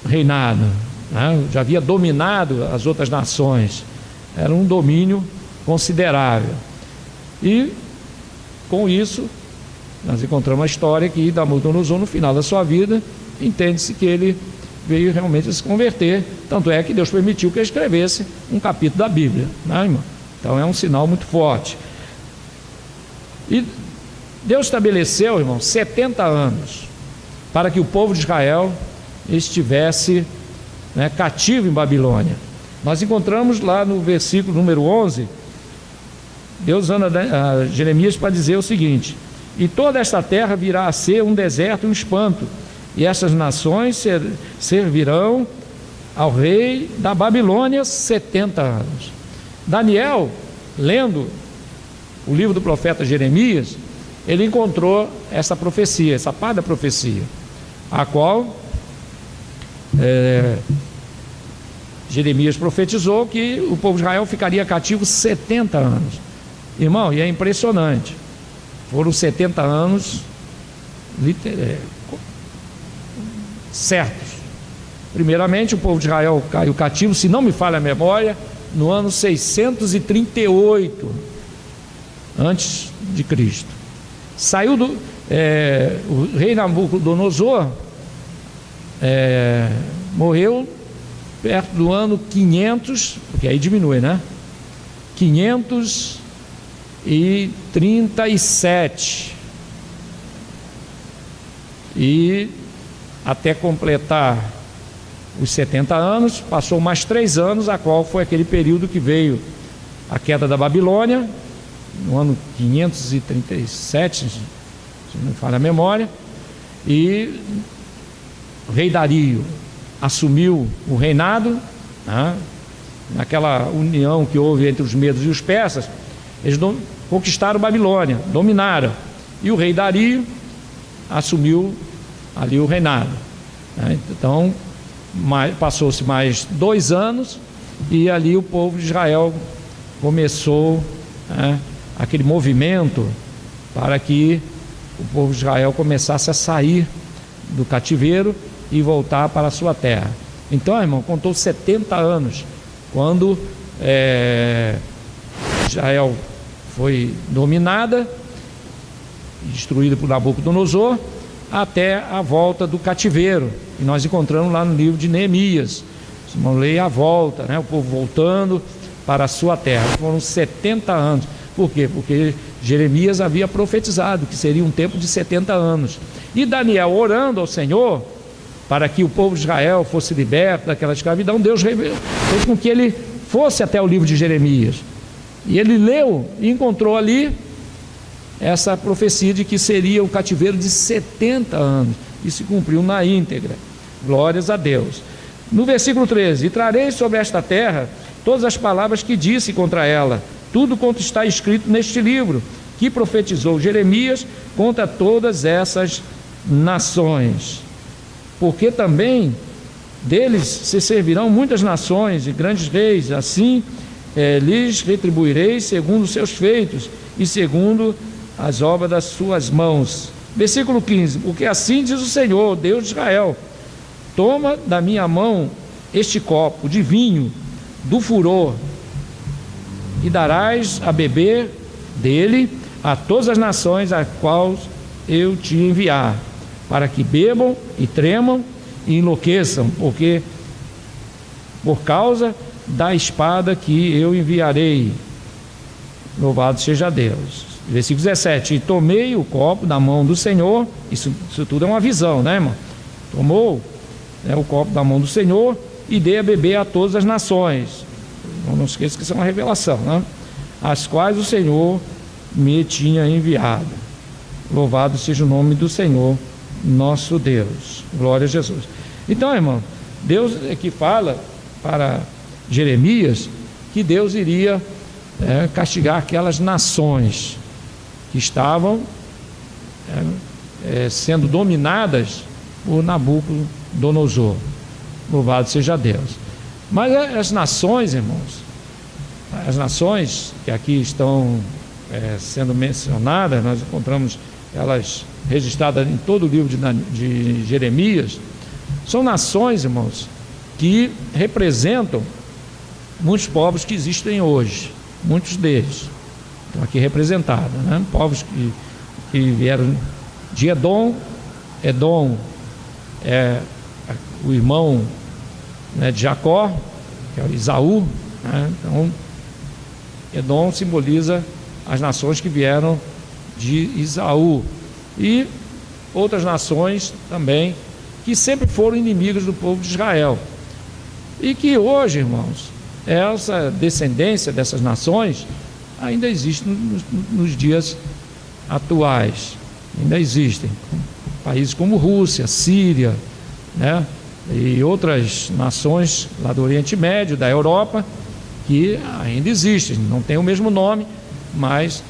A: reinado, né? Já havia dominado as outras nações, era um domínio considerável. E com isso nós encontramos a história que Nabucodonosor, no final da sua vida, entende-se que ele veio realmente a se converter, tanto é que Deus permitiu que ele escrevesse um capítulo da Bíblia, né, irmão? Então é um sinal muito forte. E Deus estabeleceu, irmão, 70 anos para que o povo de Israel estivesse, né, cativo em Babilônia. Nós encontramos lá no versículo número 11, Deus anda a Jeremias para dizer o seguinte: e toda esta terra virá a ser um deserto e um espanto, e essas nações servirão ao rei da Babilônia 70 anos. Daniel, lendo o livro do profeta Jeremias, ele encontrou essa profecia, essa parte da profecia, a qual Jeremias profetizou que o povo de Israel ficaria cativo 70 anos. Irmão, e é impressionante, foram 70 anos certos. Primeiramente, o povo de Israel caiu cativo, se não me falha a memória, no ano 638 antes de Cristo. Saiu o rei Nabucodonosor morreu perto do ano 500, porque aí diminui, né? 537, e até completar os 70 anos, passou mais 3 anos, a qual foi aquele período que veio a queda da Babilônia, no ano 537, se não me falha a memória, e o rei Dario assumiu o reinado, né? Naquela união que houve entre os medos e os persas, eles conquistaram Babilônia, dominaram, e o rei Dario assumiu ali o reinado, né? Então passou-se mais 2 anos, e ali o povo de Israel começou, né, aquele movimento para que o povo de Israel começasse a sair do cativeiro e voltar para a sua terra. Então, irmão, contou 70 anos quando Israel foi dominada, destruída por Nabucodonosor, até a volta do cativeiro, e nós encontramos lá no livro de Neemias. Simão leia a volta, né? O povo voltando para a sua terra. Foram 70 anos. Por quê? Porque Jeremias havia profetizado que seria um tempo de 70 anos. E Daniel, orando ao Senhor para que o povo de Israel fosse liberto daquela escravidão, Deus fez com que ele fosse até o livro de Jeremias. E ele leu e encontrou ali essa profecia de que seria o cativeiro de 70 anos, e se cumpriu na íntegra. Glórias a Deus. No versículo 13: e trarei sobre esta terra todas as palavras que disse contra ela, tudo quanto está escrito neste livro, que profetizou Jeremias contra todas essas nações. Porque também deles se servirão muitas nações e grandes reis, assim lhes retribuirei segundo os seus feitos e segundo as obras das suas mãos. Versículo 15: porque assim diz o Senhor, Deus de Israel: toma da minha mão este copo de vinho do furor, e darás a beber dele a todas as nações a quais eu te enviar, para que bebam e tremam e enlouqueçam, porque por causa da espada que eu enviarei. Louvado seja Deus. Versículo 17: e tomei o copo da mão do Senhor. Isso tudo é uma visão, né, irmão? Tomou, né, o copo da mão do Senhor e dei a beber a todas as nações. Não se esqueça que isso é uma revelação, né? As quais o Senhor me tinha enviado. Louvado seja o nome do Senhor nosso Deus. Glória a Jesus. Então, irmão, Deus aqui fala para Jeremias que Deus iria castigar aquelas nações que estavam sendo dominadas por Nabucodonosor. Louvado seja Deus. Mas as nações, irmãos, as nações que aqui estão sendo mencionadas, nós encontramos elas registradas em todo o livro de Jeremias, são nações, irmãos, que representam muitos povos que existem hoje, muitos deles estão aqui representados, né? Povos que vieram de Edom. Edom é o irmão, né, de Jacó, que é o Esaú, né? Então Edom simboliza as nações que vieram de Esaú, e outras nações também que sempre foram inimigas do povo de Israel, e que hoje, irmãos, essa descendência dessas nações ainda existe nos dias atuais. Ainda existem países como Rússia, Síria, né, e outras nações lá do Oriente Médio, da Europa, que ainda existem, não tem o mesmo nome, mas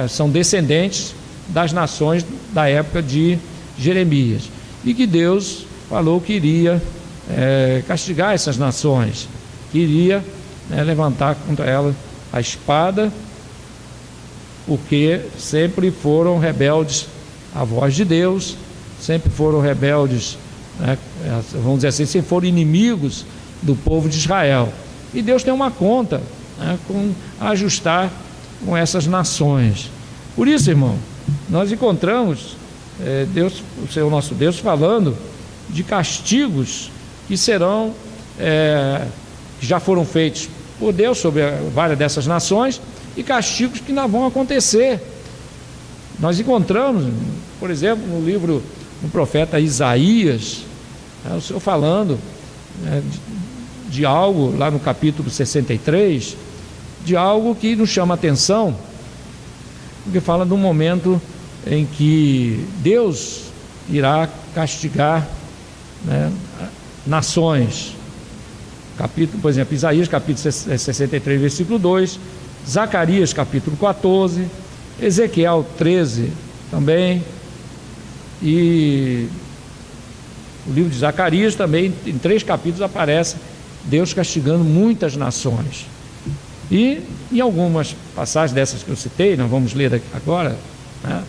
A: são descendentes das nações da época de Jeremias, e que Deus falou que iria castigar essas nações, que iria, né, levantar contra elas a espada, porque sempre foram rebeldes à voz de Deus, sempre foram rebeldes, né, vamos dizer assim, sempre foram inimigos do povo de Israel. E Deus tem uma conta, né, com ajustar com essas nações. Por isso, irmão, nós encontramos Deus, o Senhor nosso Deus, falando de castigos que serão, que já foram feitos por Deus sobre várias dessas nações, e castigos que não vão acontecer. Nós encontramos, por exemplo, no livro do profeta Isaías, o Senhor falando, né, de algo, lá no capítulo 63, de algo que nos chama a atenção, porque fala de um momento em que Deus irá castigar, né, nações. Capítulo, por exemplo, Isaías capítulo 63, versículo 2, Zacarias capítulo 14, Ezequiel 13 também, e o livro de Zacarias também, em 3 capítulos aparece Deus castigando muitas nações. E em algumas passagens dessas que eu citei, nós vamos ler agora, né,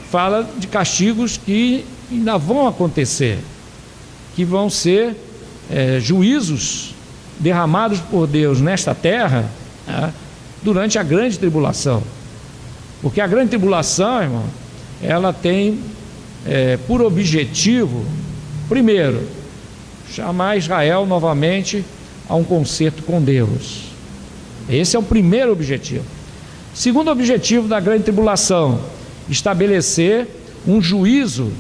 A: fala de castigos que ainda vão acontecer, que vão ser juízos derramados por Deus nesta terra, né, durante a grande tribulação. Porque a grande tribulação, irmão, ela tem por objetivo, primeiro, chamar Israel novamente a um concerto com Deus. Esse é o primeiro objetivo. Segundo objetivo da grande tribulação, estabelecer um juízo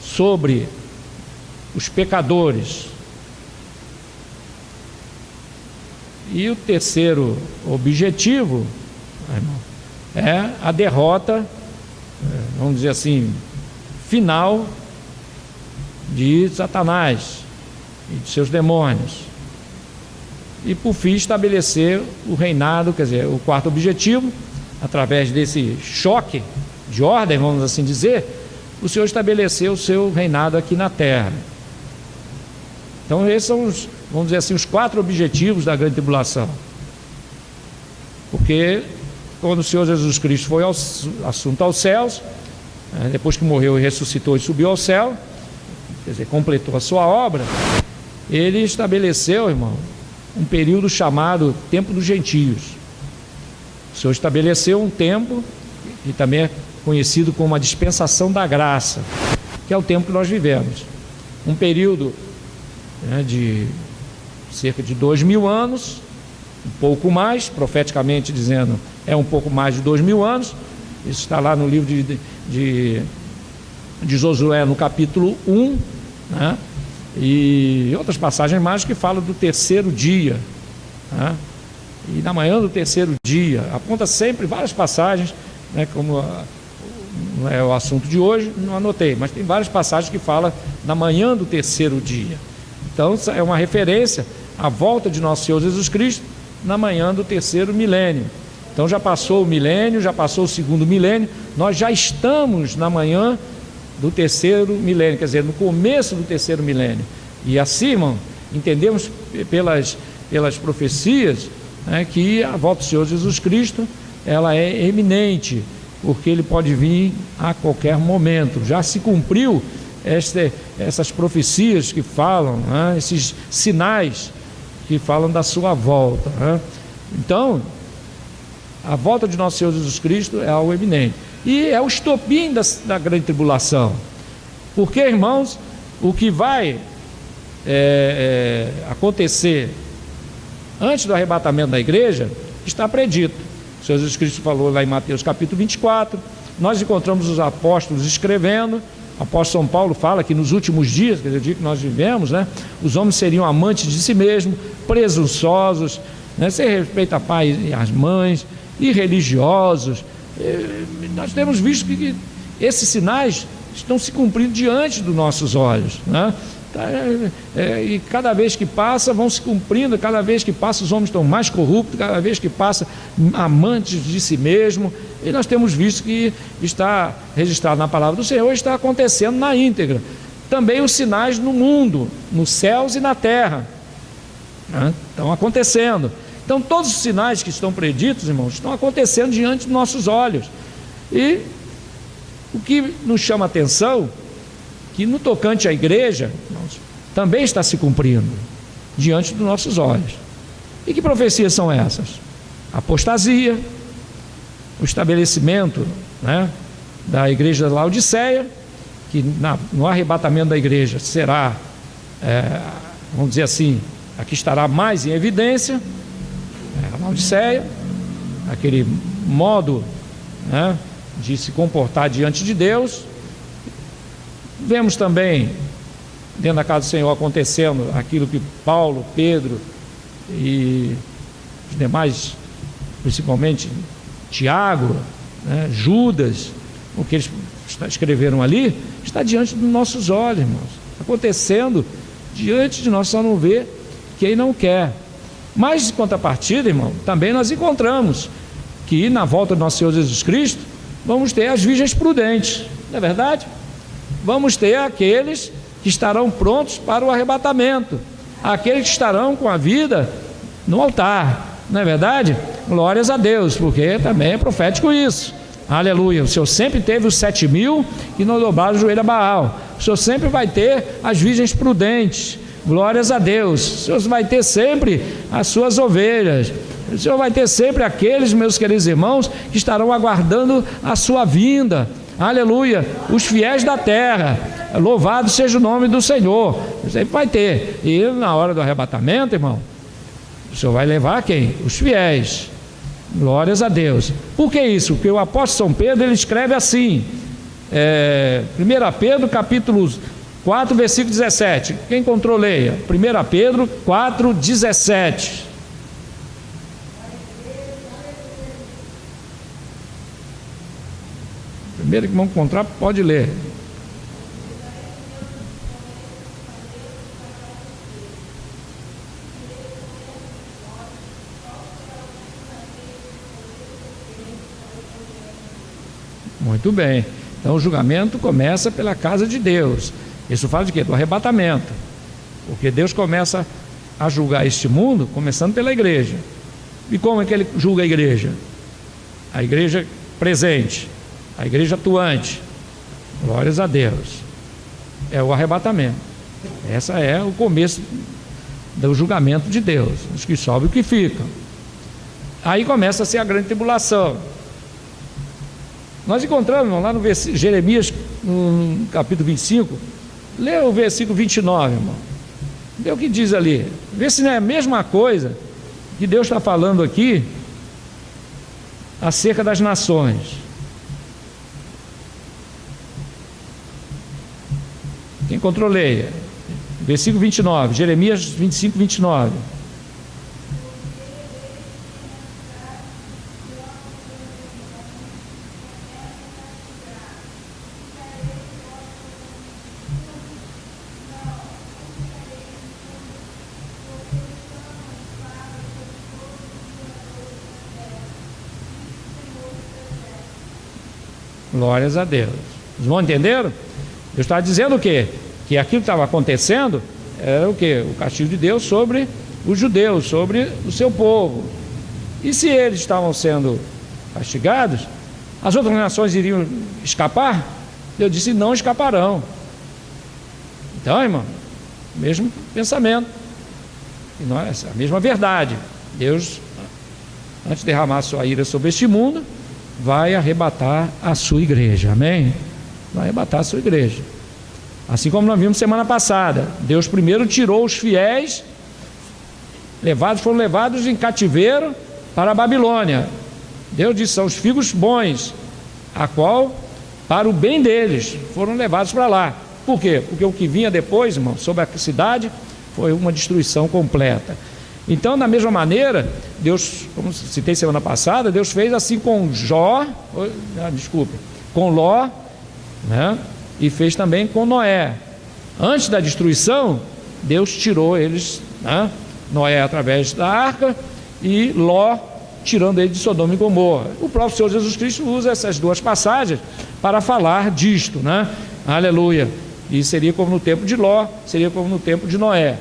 A: sobre os pecadores. E o terceiro objetivo, irmão, é a derrota, vamos dizer assim, final de Satanás e de seus demônios. E por fim estabelecer o reinado, quer dizer, o quarto objetivo, através desse choque de ordem, vamos assim dizer, o Senhor estabeleceu o seu reinado aqui na terra. Então esses são os, vamos dizer assim, os 4 objetivos da grande tribulação. Porque quando o Senhor Jesus Cristo foi assunto aos céus, depois que morreu e ressuscitou e subiu ao céu, quer dizer, completou a sua obra, ele estabeleceu, irmão, um período chamado Tempo dos Gentios. O Senhor estabeleceu um tempo que também é conhecido como a dispensação da graça, que é o tempo que nós vivemos. Um período, né, de cerca de 2000 anos, um pouco mais, profeticamente dizendo, é um pouco mais de 2000 anos. Isso está lá no livro de Josué, no capítulo 1, né? E outras passagens mais que falam do terceiro dia, né? E na manhã do terceiro dia, aponta sempre várias passagens, né, como não é o assunto de hoje, não anotei, mas tem várias passagens que falam na manhã do terceiro dia. Então é uma referência à volta de nosso Senhor Jesus Cristo na manhã do terceiro milênio. Então já passou o milênio, já passou o segundo milênio, nós já estamos na manhã do terceiro milênio, quer dizer, no começo do terceiro milênio. E assim, irmão, entendemos pelas profecias, né, que a volta do Senhor Jesus Cristo, ela é eminente, porque ele pode vir a qualquer momento. Já se cumpriu essas profecias que falam, né? Esses sinais que falam da sua volta, né? Então, a volta de nosso Senhor Jesus Cristo é algo eminente, e é o estopim da grande tribulação, porque, irmãos, o que vai acontecer antes do arrebatamento da igreja está predito. O Senhor Jesus Cristo falou lá em Mateus capítulo 24, nós encontramos os apóstolos escrevendo. O apóstolo São Paulo fala que nos últimos dias, que é o dia que nós vivemos, né, os homens seriam amantes de si mesmos, presunçosos, né, sem respeito a pai e às mães, irreligiosos. Nós temos visto que esses sinais estão se cumprindo diante dos nossos olhos, né? E cada vez que passa vão se cumprindo, cada vez que passa os homens estão mais corruptos, cada vez que passa amantes de si mesmo, e nós temos visto que está registrado na palavra do Senhor, está acontecendo na íntegra. Também os sinais no mundo, nos céus e na terra, né, estão acontecendo. Então todos os sinais que estão preditos, irmãos, estão acontecendo diante dos nossos olhos. E o que nos chama a atenção, que no tocante à igreja, irmãos, também está se cumprindo diante dos nossos olhos. E que profecias são essas? A apostasia, o estabelecimento, né, da igreja da Laodiceia, que no arrebatamento da igreja será, vamos dizer assim, a que estará mais em evidência, a Laodiceia, aquele modo, né, de se comportar diante de Deus. Vemos também dentro da casa do Senhor acontecendo aquilo que Paulo, Pedro e os demais, principalmente Tiago, né, Judas, o que eles escreveram ali, está diante dos nossos olhos, irmãos, acontecendo diante de nós, só não vê quem não quer. Mas, em contrapartida, irmão, também nós encontramos que na volta do nosso Senhor Jesus Cristo vamos ter as virgens prudentes, não é verdade? Vamos ter aqueles que estarão prontos para o arrebatamento, aqueles que estarão com a vida no altar, não é verdade? Glórias a Deus, porque também é profético isso. Aleluia. O Senhor sempre teve os 7.000 que não dobraram o joelho a Baal. O Senhor sempre vai ter as virgens prudentes. Glórias a Deus. O Senhor vai ter sempre as suas ovelhas. O Senhor vai ter sempre aqueles, meus queridos irmãos, que estarão aguardando a sua vinda. Aleluia. Os fiéis da terra. Louvado seja o nome do Senhor. Sempre vai ter. E na hora do arrebatamento, irmão, o Senhor vai levar quem? Os fiéis. Glórias a Deus. Por que isso? Porque o apóstolo São Pedro, ele escreve assim, 1 Pedro capítulo 4, versículo 17. Quem encontrou, leia. 1 Pedro 4, 17. Primeiro que vão encontrar, pode ler. Muito bem. Então o julgamento começa pela casa de Deus. Isso fala de quê? Do arrebatamento. Porque Deus começa a julgar este mundo começando pela igreja. E como é que ele julga a igreja? A igreja presente, a igreja atuante. Glórias a Deus. É o arrebatamento. Essa é o começo do julgamento de Deus. Os que sobem e os que ficam. Aí começa a ser a grande tribulação. Nós encontramos lá no Jeremias, no capítulo 25, lê o versículo 29, irmão. Vê o que diz ali. Vê se não é a mesma coisa que Deus está falando aqui acerca das nações. Quem encontrou, leia. Versículo 29, Jeremias 25, 29. Glórias a Deus. Vocês vão entender? Deus está dizendo o quê? Que aquilo que estava acontecendo era o quê? O castigo de Deus sobre os judeus, sobre o seu povo. E se eles estavam sendo castigados, As outras nações iriam escapar? Deus disse: não escaparão. Então, irmão, mesmo pensamento, e nós, a mesma verdade. Deus, antes de derramar sua ira sobre este mundo, vai arrebatar a sua igreja, amém? Vai arrebatar a sua igreja. Assim como nós vimos semana passada, Deus primeiro tirou os fiéis, foram levados em cativeiro para a Babilônia. Deus disse: são os figos bons, a qual, para o bem deles, foram levados para lá. Por quê? Porque o que vinha depois, irmão, sobre a cidade, foi uma destruição completa. Então, da mesma maneira, Deus, como citei semana passada, Deus fez assim com com Ló, né? E fez também com Noé. Antes da destruição, Deus tirou eles, né? Noé através da arca e Ló tirando ele de Sodoma e Gomorra. O próprio Senhor Jesus Cristo usa essas duas passagens para falar disto, né? Aleluia. E seria como no tempo de Ló, seria como no tempo de Noé.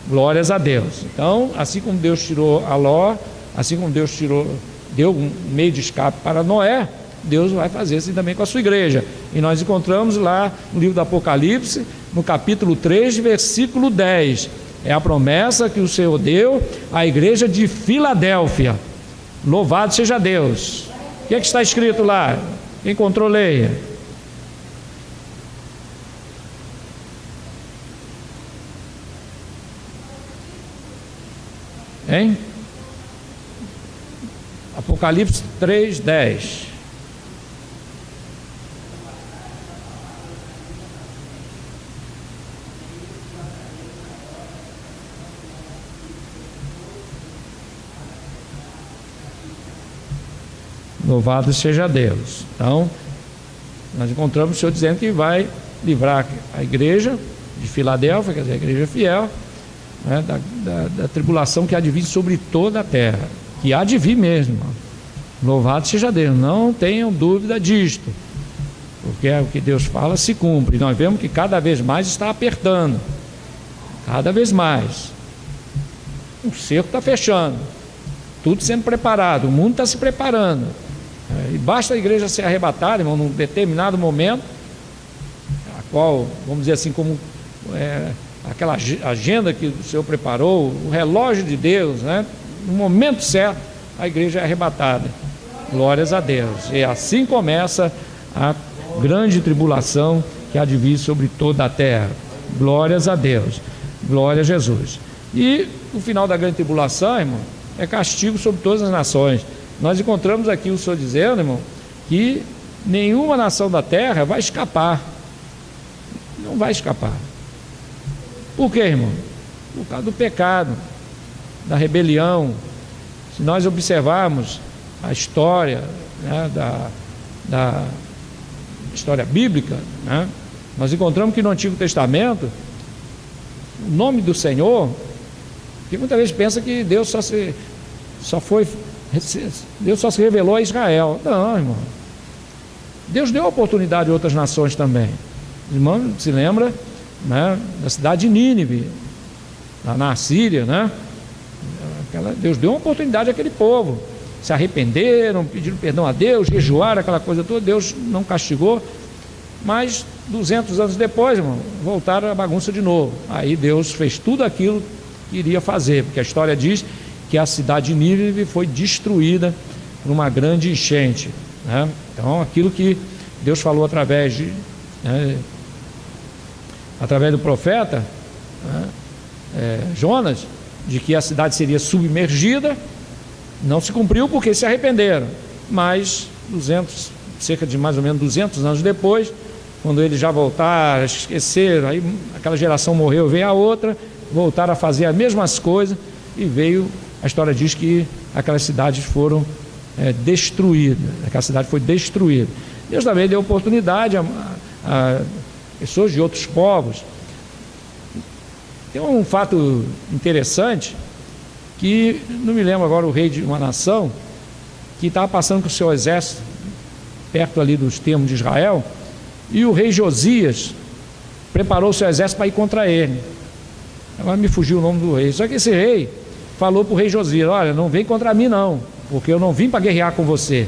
A: Glórias a Deus. Então, assim como Deus tirou a Ló, assim como Deus deu um meio de escape para Noé, Deus vai fazer assim também com a sua igreja. E nós encontramos lá no livro do Apocalipse, no capítulo 3, versículo 10. É a promessa que o Senhor deu à igreja de Filadélfia. Louvado seja Deus. O que é que está escrito lá? Quem encontrou, leia. Hein? Apocalipse 3, 10. Louvado seja Deus. Então, nós encontramos o Senhor dizendo que vai livrar a igreja de Filadélfia, quer dizer, a igreja fiel, né, da tribulação que há de vir sobre toda a terra, que há de vir mesmo. Louvado seja Deus, não tenham dúvida disto, porque é o que Deus fala se cumpre. Nós vemos que cada vez mais está apertando, cada vez mais o cerco está fechando, tudo sendo preparado, o mundo está se preparando, e basta a igreja ser arrebatada, irmão, num determinado momento, a qual, vamos dizer assim, como aquela agenda que o Senhor preparou, o relógio de Deus, né? No momento certo, a igreja é arrebatada. Glórias a Deus. E assim começa a grande tribulação que há de vir sobre toda a terra. Glórias a Deus. Glória a Jesus. E o final da grande tribulação, irmão, é castigo sobre todas as nações. Nós encontramos aqui o Senhor dizendo, irmão, que nenhuma nação da terra vai escapar. Não vai escapar. Por quê, irmão? Por causa do pecado, da rebelião. Se nós observarmos a história, né, da história bíblica, né, nós encontramos que no Antigo Testamento, o nome do Senhor, que muitas vezes pensa que Deus só se revelou a Israel. Não, irmão. Deus deu oportunidade a outras nações também. Irmão, se lembra, né, da cidade de Nínive, lá na Síria, né? Deus deu uma oportunidade àquele povo, se arrependeram, pediram perdão a Deus, jejuaram, aquela coisa toda. Deus não castigou, mas 200 anos depois, irmão, voltaram à bagunça de novo. Aí Deus fez tudo aquilo que iria fazer, porque a história diz que a cidade de Nínive foi destruída por uma grande enchente, né? Então, aquilo que Deus falou através do profeta, né, Jonas, de que a cidade seria submergida, não se cumpriu porque se arrependeram. Mas cerca de mais ou menos 200 anos depois, quando eles já voltaram, esqueceram, aí aquela geração morreu, veio a outra, voltaram a fazer as mesmas coisas, e veio, a história diz que aquelas cidades foram destruídas, aquela cidade foi destruída. Deus também deu oportunidade a pessoas de outros povos. Tem um fato interessante, que não me lembro agora, o rei de uma nação, que estava passando com o seu exército, perto ali dos termos de Israel, e o rei Josias preparou o seu exército para ir contra ele. Agora me fugiu o nome do rei. Só que esse rei falou para o rei Josias: olha, não vem contra mim não, porque eu não vim para guerrear com você,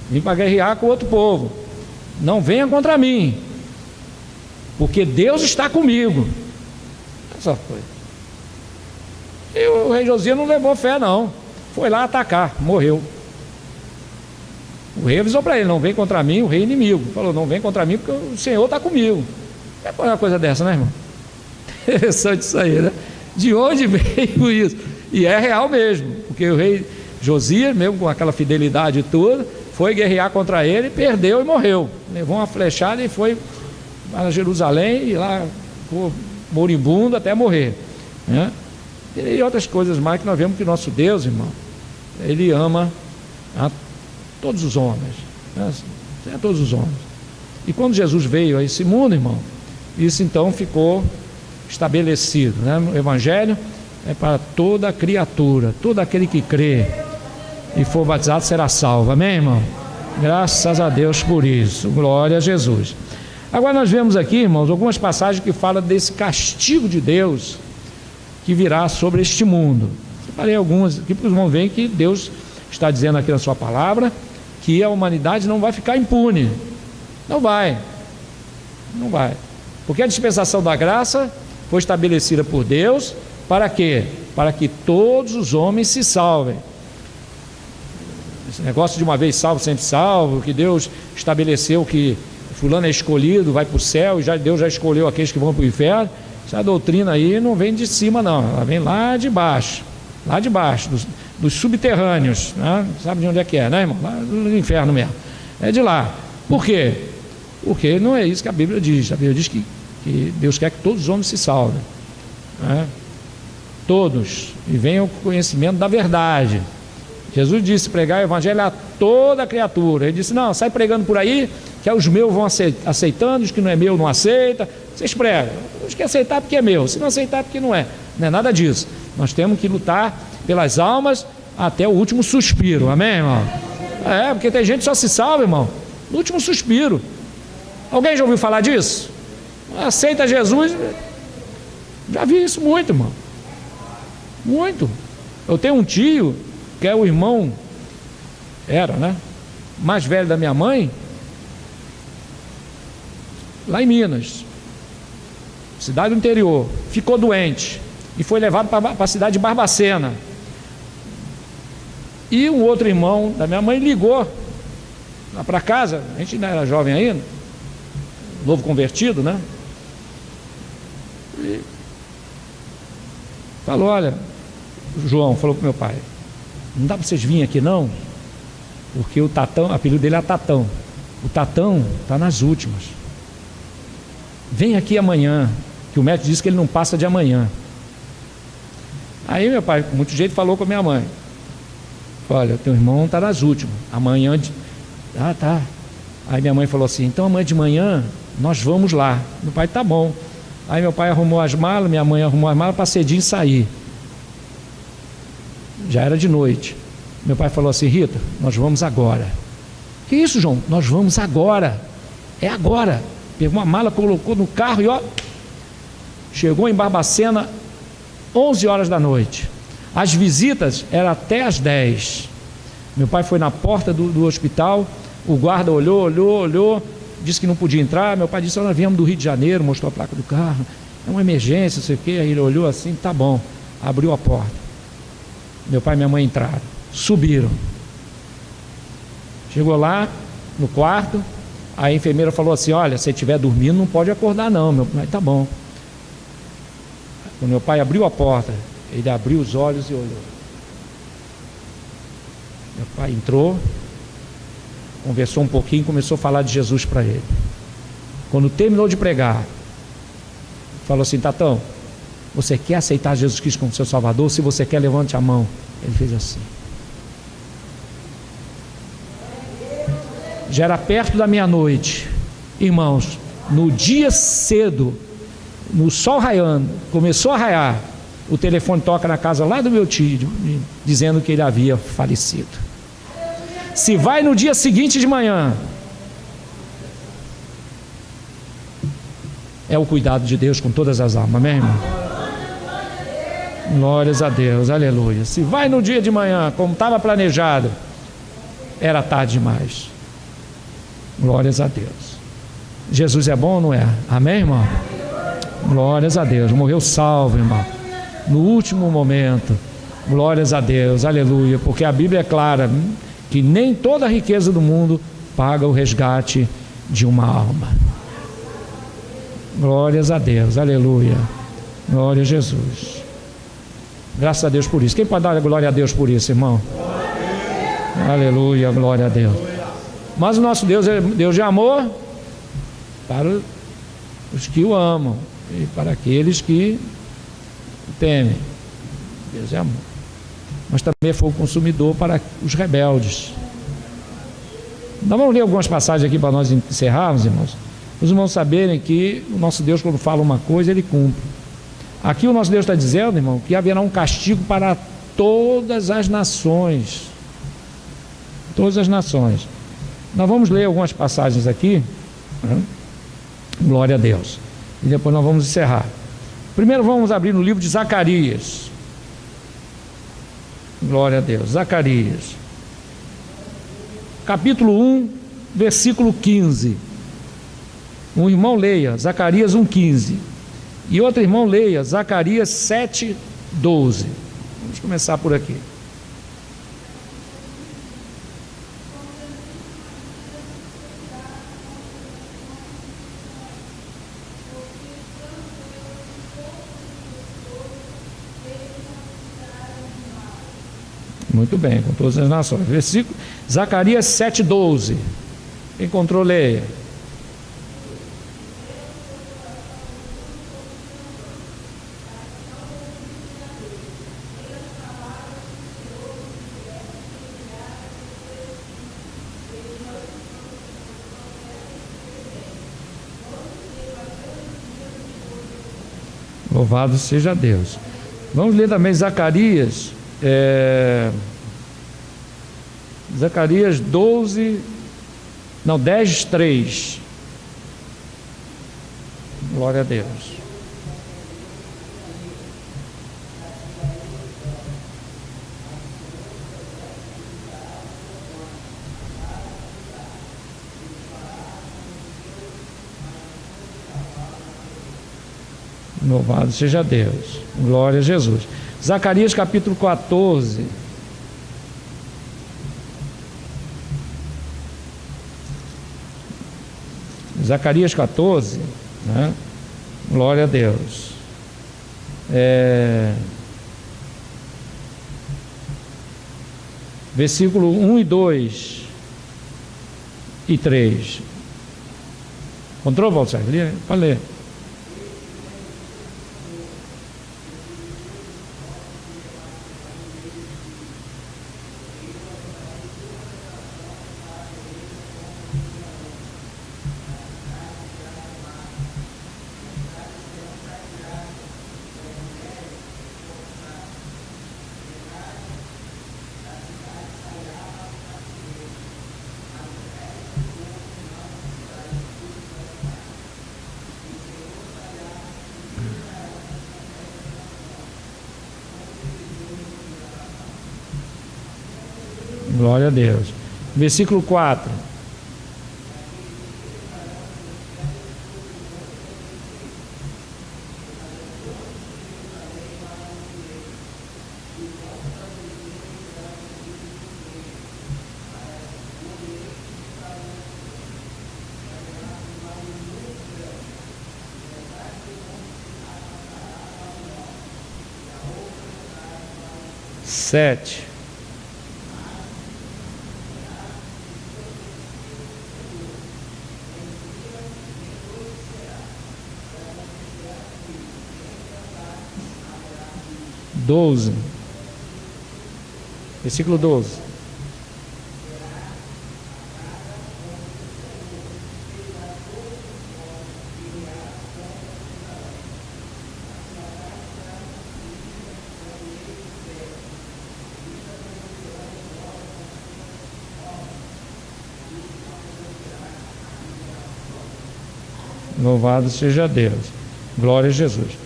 A: vim para guerrear com outro povo. Não venha contra mim, porque Deus está comigo. Essa coisa. E o rei Josias não levou fé, não. Foi lá atacar, morreu. O rei avisou para ele: não vem contra mim, o rei inimigo. Falou: não vem contra mim porque o Senhor está comigo. É uma coisa dessa, né, irmão? Interessante isso aí, né? De onde veio isso? E é real mesmo, porque o rei Josias, mesmo com aquela fidelidade toda, foi guerrear contra ele, perdeu e morreu. Levou uma flechada e foi para Jerusalém e lá ficou moribundo até morrer, né? E outras coisas mais que nós vemos que nosso Deus, irmão, Ele ama a todos os homens, né? A todos os homens. E quando Jesus veio a esse mundo, irmão, isso então ficou estabelecido, né? O Evangelho é para toda criatura, todo aquele que crê e for batizado será salvo, amém, irmão? Graças a Deus por isso, glória a Jesus. Agora nós vemos aqui, irmãos, algumas passagens que falam desse castigo de Deus que virá sobre este mundo. Separei algumas aqui para os irmãos verem que Deus está dizendo aqui na sua palavra que a humanidade não vai ficar impune. Não vai, porque a dispensação da graça foi estabelecida por Deus para quê? Para que todos os homens se salvem. Esse negócio de uma vez salvo, sempre salvo, que Deus estabeleceu que fulano é escolhido, vai para o céu, e Deus já escolheu aqueles que vão para o inferno. Essa doutrina aí não vem de cima, não, ela vem lá de baixo, dos subterrâneos, né? Sabe de onde é que é, né, irmão? Lá do inferno mesmo, é de lá. Por quê? Porque não é isso que a Bíblia diz. A Bíblia diz que Deus quer que todos os homens se salvem, né? Todos, e venham com o conhecimento da verdade. Jesus disse: pregar o evangelho a toda criatura. Ele disse: não, sai pregando por aí, que os meus vão aceitando, os que não é meu não aceita. Vocês pregam, os que aceitar porque é meu, se não aceitar porque não é nada disso. Nós temos que lutar pelas almas até o último suspiro, amém, irmão? Porque tem gente que só se salva, irmão, no último suspiro. Alguém já ouviu falar disso? Aceita Jesus? Já vi isso muito, irmão, muito. Eu tenho um tio que é o irmão, mais velho da minha mãe, lá em Minas, cidade do interior, ficou doente e foi levado para a cidade de Barbacena. E um outro irmão da minha mãe ligou lá para casa, a gente ainda era jovem ainda, novo convertido, né? E falou: olha, o João falou para o meu pai: não dá para vocês virem aqui não, porque o Tatão, o apelido dele é Tatão, o Tatão está nas últimas. Vem aqui amanhã, que o médico disse que ele não passa de amanhã. Aí meu pai, com muito jeito, falou com a minha mãe: olha, teu irmão está nas últimas, amanhã tá. Aí minha mãe falou assim: então amanhã de manhã nós vamos lá. Meu pai: tá bom. Aí meu pai arrumou as malas, minha mãe arrumou as malas para cedinho sair. Já era de noite. Meu pai falou assim: Rita, nós vamos agora. Que isso, João? Nós vamos agora. É agora. Pegou uma mala, colocou no carro e chegou em Barbacena 11 horas da noite. As visitas eram até às 10. Meu pai foi na porta do hospital, o guarda olhou, disse que não podia entrar. Meu pai disse: nós viemos do Rio de Janeiro, mostrou a placa do carro, é uma emergência, não sei o quê. Aí ele olhou assim: tá bom. Abriu a porta. Meu pai e minha mãe entraram, subiram. Chegou lá no quarto, a enfermeira falou assim: olha, se estiver dormindo não pode acordar não. Meu pai: tá bom. Quando meu pai abriu a porta, ele abriu os olhos e olhou. Meu pai entrou, conversou um pouquinho, começou a falar de Jesus para ele. Quando terminou de pregar, falou assim: Tatão, você quer aceitar Jesus Cristo como seu Salvador? Se você quer, levante a mão. Ele fez assim. Já era perto da meia-noite, irmãos. No dia cedo, no sol raiando, começou a raiar, o telefone toca na casa lá do meu tio, dizendo que ele havia falecido. Se vai no dia seguinte de manhã, é o cuidado de Deus com todas as almas, amém, irmão? Glórias a Deus, aleluia. Se vai no dia de manhã, como estava planejado, era tarde demais. Glórias a Deus. Jesus é bom, não é? Amém, irmão? Glórias a Deus. Morreu salvo, irmão, no último momento. Glórias a Deus, aleluia. Porque a Bíblia é clara que nem toda a riqueza do mundo paga o resgate de uma alma. Glórias a Deus, aleluia. Glória a Jesus. Graças a Deus por isso. Quem pode dar glória a Deus por isso, irmão? Aleluia, glória a Deus. Mas o nosso Deus é Deus de amor para os que o amam e para aqueles que o temem. Deus é amor. Mas também é fogo consumidor para os rebeldes. Então vamos ler algumas passagens aqui para nós encerrarmos, irmãos. Os irmãos saberem que o nosso Deus, quando fala uma coisa, Ele cumpre. Aqui o nosso Deus está dizendo, irmão, que haverá um castigo para todas as nações. Todas as nações. Nós vamos ler algumas passagens aqui, né? Glória a Deus. E depois nós vamos encerrar. Primeiro vamos abrir no livro de Zacarias. Glória a Deus. Zacarias. Capítulo 1, versículo 15. Um irmão leia Zacarias 1,15. E outro irmão leia Zacarias 7,12. Vamos começar por aqui. Muito bem, com todas as nações. Versículo Zacarias 7,12. Quem encontrou, leia. Louvado seja Deus. Vamos ler também Zacarias. Zacarias 10:3. Glória a Deus. Louvado seja Deus. Glória a Jesus. Zacarias capítulo 14. Zacarias 14, né? Glória a Deus. Versículo 1 e 2 e 3. Encontrou, Valdir? Pode ler. Glória a Deus. Versículo 4. Sete. Versículo 12. Louvado seja Deus. Glória a Jesus.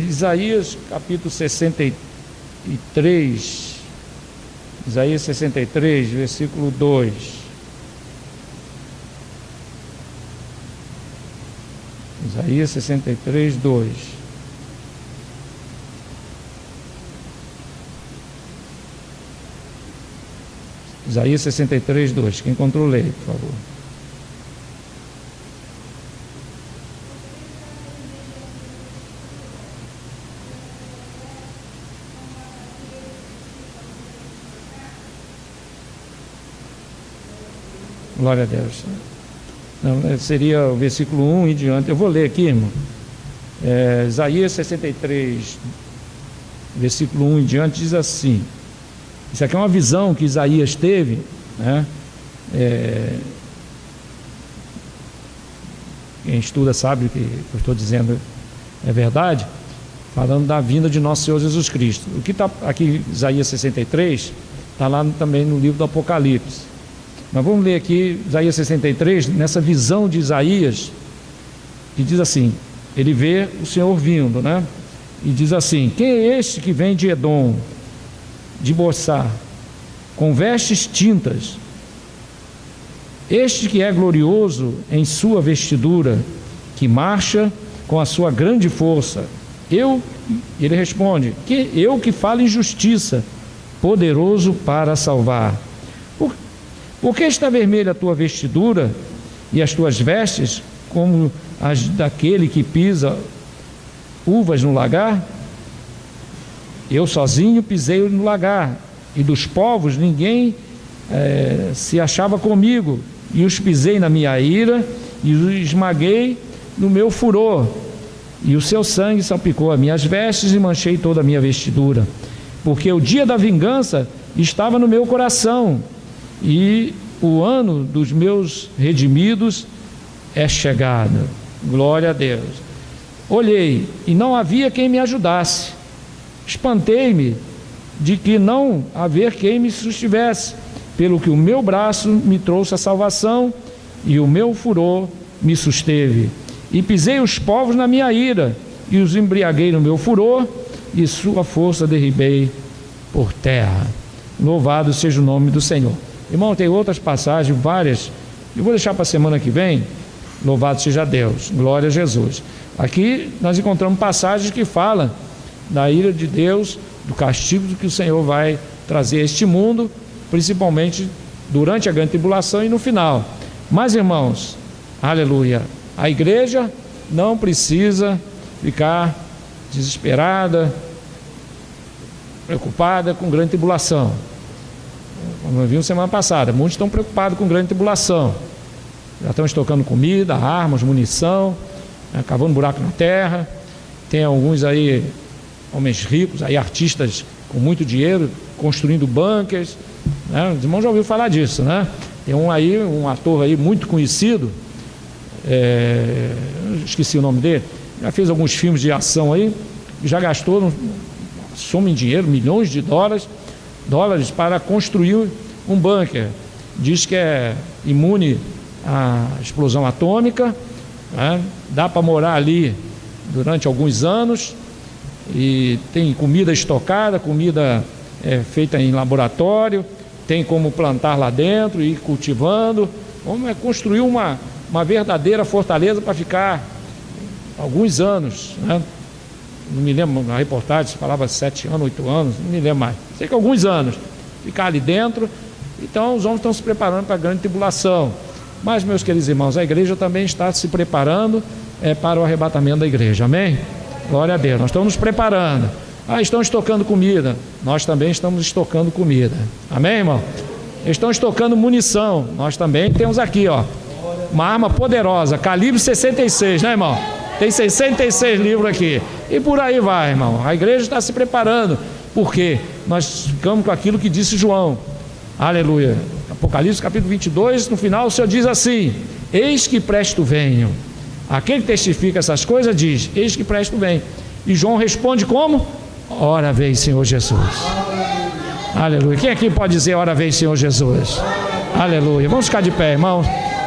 A: Isaías capítulo 63. Isaías 63, versículo 2. Isaías 63, 2. Isaías 63, 2. Quem encontrou, leia, por favor. Glória a Deus. Não, seria o versículo 1 e diante. Eu vou ler aqui, irmão. Isaías 63, versículo 1 e diante, diz assim. Isso aqui é uma visão que Isaías teve, né? Quem estuda sabe que eu estou dizendo é verdade, falando da vinda de nosso Senhor Jesus Cristo. O que está aqui, Isaías 63, está lá também no livro do Apocalipse. Mas vamos ler aqui Isaías 63, nessa visão de Isaías, que diz assim, ele vê o Senhor vindo, né? E diz assim: quem é este que vem de Edom, de Bossá, com vestes tintas? Este que é glorioso em sua vestidura, que marcha com a sua grande força. Ele responde, eu que falo em justiça, poderoso para salvar. Por que está vermelha a tua vestidura e as tuas vestes como as daquele que pisa uvas no lagar? Eu sozinho pisei no lagar, e dos povos ninguém se achava comigo, e os pisei na minha ira, e os esmaguei no meu furor, e o seu sangue salpicou as minhas vestes, e manchei toda a minha vestidura, porque o dia da vingança estava no meu coração, e o ano dos meus redimidos é chegado. Glória a Deus. Olhei, e não havia quem me ajudasse. Espantei-me de que não haver quem me sustivesse, pelo que o meu braço me trouxe a salvação, e o meu furor me susteve. E pisei os povos na minha ira, e os embriaguei no meu furor, e sua força derribei por terra. Louvado seja o nome do Senhor. Irmão, tem outras passagens, várias, eu vou deixar para a semana que vem. Louvado seja Deus, glória a Jesus. Aqui nós encontramos passagens que falam da ira de Deus, do castigo que o Senhor vai trazer a este mundo, principalmente durante a grande tribulação e no final. Mas, irmãos, aleluia, a igreja não precisa ficar desesperada, preocupada com grande tribulação. Como vimos semana passada, muitos estão preocupados com grande tribulação. Já estão estocando comida, armas, munição, cavando buraco na terra. Tem alguns aí, homens ricos, aí artistas com muito dinheiro, construindo bunkers, né? Os irmãos já ouviram falar disso, né? Tem um ator aí muito conhecido, esqueci o nome dele, já fez alguns filmes de ação aí, já gastou soma em dinheiro, milhões de dólares para construir um bunker. Diz que é imune à explosão atômica, né? Dá para morar ali durante alguns anos, e tem comida estocada, comida feita em laboratório, tem como plantar lá dentro e ir cultivando. Vamos construir uma verdadeira fortaleza para ficar alguns anos, né? Não me lembro, na reportagem se falava 7 anos, 8 anos, não me lembro mais. Sei que alguns anos, ficar ali dentro. Então os homens estão se preparando para a grande tribulação. Mas, meus queridos irmãos, a igreja também está se preparando para o arrebatamento da igreja, amém? Glória a Deus, nós estamos nos preparando. Estão estocando comida, nós também estamos estocando comida, amém, irmão? Estão estocando munição, nós também temos aqui, ó, uma arma poderosa, calibre 66, né, irmão? Tem 66 livros aqui, e por aí vai, irmão. A igreja está se preparando, porque nós ficamos com aquilo que disse João, aleluia, Apocalipse capítulo 22, no final o Senhor diz assim: eis que presto venho. Aquele que testifica essas coisas diz: eis que presto venho. E João responde como? Ora vem, Senhor Jesus. Aleluia. Quem aqui pode dizer ora vem, Senhor Jesus? Aleluia. Vamos ficar de pé, irmãos.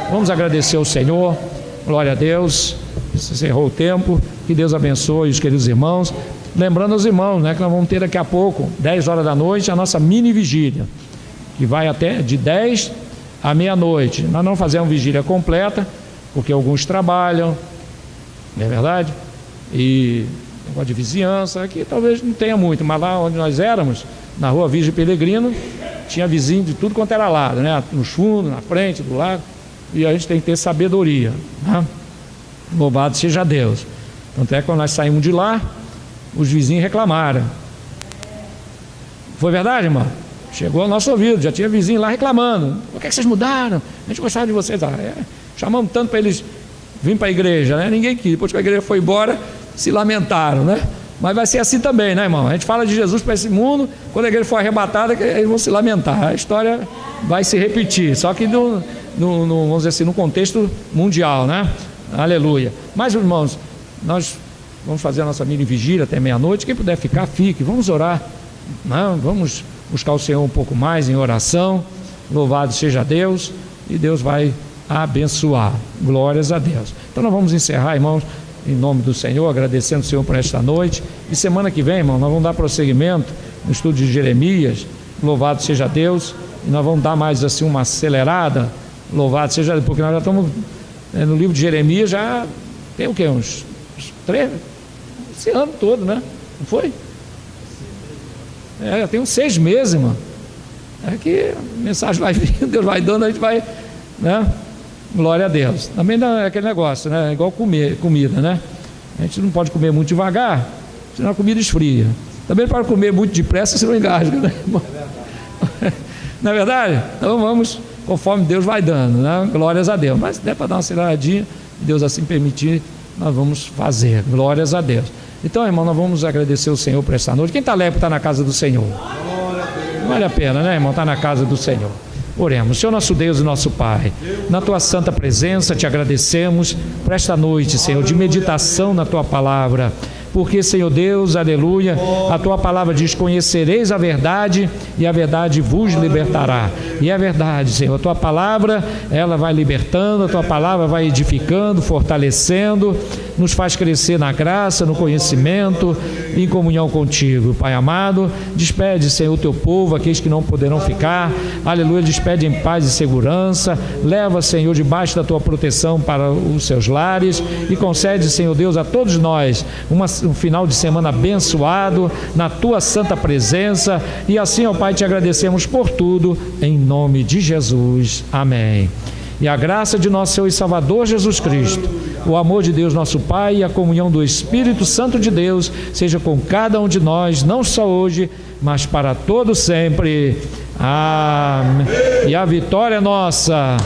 A: Vamos agradecer ao Senhor. Glória a Deus. Se encerrou o tempo. Que Deus abençoe os queridos irmãos. Lembrando aos irmãos, né, que nós vamos ter daqui a pouco, 10 horas da noite, a nossa mini vigília, que vai até de 10 à meia-noite. Nós não fazemos vigília completa, porque alguns trabalham, não é verdade? E negócio de vizinhança, aqui talvez não tenha muito, mas lá onde nós éramos, na rua Virgem Pelegrino, tinha vizinho de tudo quanto era lado, né? Nos fundos, na frente, do lado, e a gente tem que ter sabedoria, né? Louvado seja Deus. Tanto é que quando nós saímos de lá, os vizinhos reclamaram. Foi verdade, irmão? Chegou ao nosso ouvido, já tinha vizinho lá reclamando. Por que vocês mudaram? A gente gostava de vocês. Chamamos tanto para eles virem para a igreja, né? Ninguém quis. Depois que a igreja foi embora, se lamentaram, né? Mas vai ser assim também, né, irmão? A gente fala de Jesus para esse mundo, quando a igreja for arrebatada, eles vão se lamentar. A história vai se repetir, só que vamos dizer assim, no contexto mundial, né? Aleluia. Mas, irmãos, nós vamos fazer a nossa mini vigília até meia-noite. Quem puder ficar, fique. Vamos orar, né? Vamos buscar o Senhor um pouco mais em oração. Louvado seja Deus, e Deus vai abençoar. Glórias a Deus. Então nós vamos encerrar, irmãos, em nome do Senhor, agradecendo o Senhor por esta noite. E semana que vem, irmão, nós vamos dar prosseguimento no estudo de Jeremias. Louvado seja Deus. E nós vamos dar mais assim uma acelerada. Louvado seja Deus, porque nós já estamos no livro de Jeremias, já tem o quê? Uns 3? Esse ano todo, né? Não foi? Já tem uns 6 meses, irmão. É que a mensagem vai vindo, Deus vai dando, a gente vai, né? Glória a Deus. Também não é aquele negócio, né? É igual comida, né? A gente não pode comer muito devagar, senão a comida esfria. Também não pode comer muito depressa, senão engasga, né, irmão? Não é verdade? Então vamos conforme Deus vai dando, né? Glórias a Deus. Mas se der para dar uma aceleradinha, Deus assim permitir, nós vamos fazer. Glórias a Deus. Então, irmão, nós vamos agradecer o Senhor por esta noite. Quem está leve está na casa do Senhor. Vale a pena, né, irmão? Está na casa do Senhor. Oremos. Senhor nosso Deus e nosso Pai, na Tua santa presença te agradecemos por esta noite, Senhor, de meditação na Tua palavra. Porque, Senhor Deus, aleluia, a Tua palavra diz: conhecereis a verdade e a verdade vos libertará. E é verdade, Senhor, a Tua palavra, ela vai libertando, a Tua palavra vai edificando, fortalecendo, nos faz crescer na graça, no conhecimento, em comunhão contigo. Pai amado, despede, Senhor, o Teu povo, aqueles que não poderão ficar, aleluia, despede em paz e segurança, leva, Senhor, debaixo da Tua proteção para os seus lares e concede, Senhor Deus, a todos nós um final de semana abençoado na Tua santa presença. E assim, ó Pai, te agradecemos por tudo, em nome de Jesus. Amém. E a graça de nosso Senhor e Salvador Jesus Cristo, o amor de Deus nosso Pai e a comunhão do Espírito Santo de Deus seja com cada um de nós, não só hoje, mas para todo sempre. Amém. E a vitória é nossa.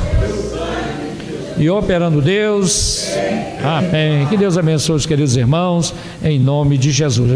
A: E operando Deus. Amém. Que Deus abençoe os queridos irmãos, em nome de Jesus.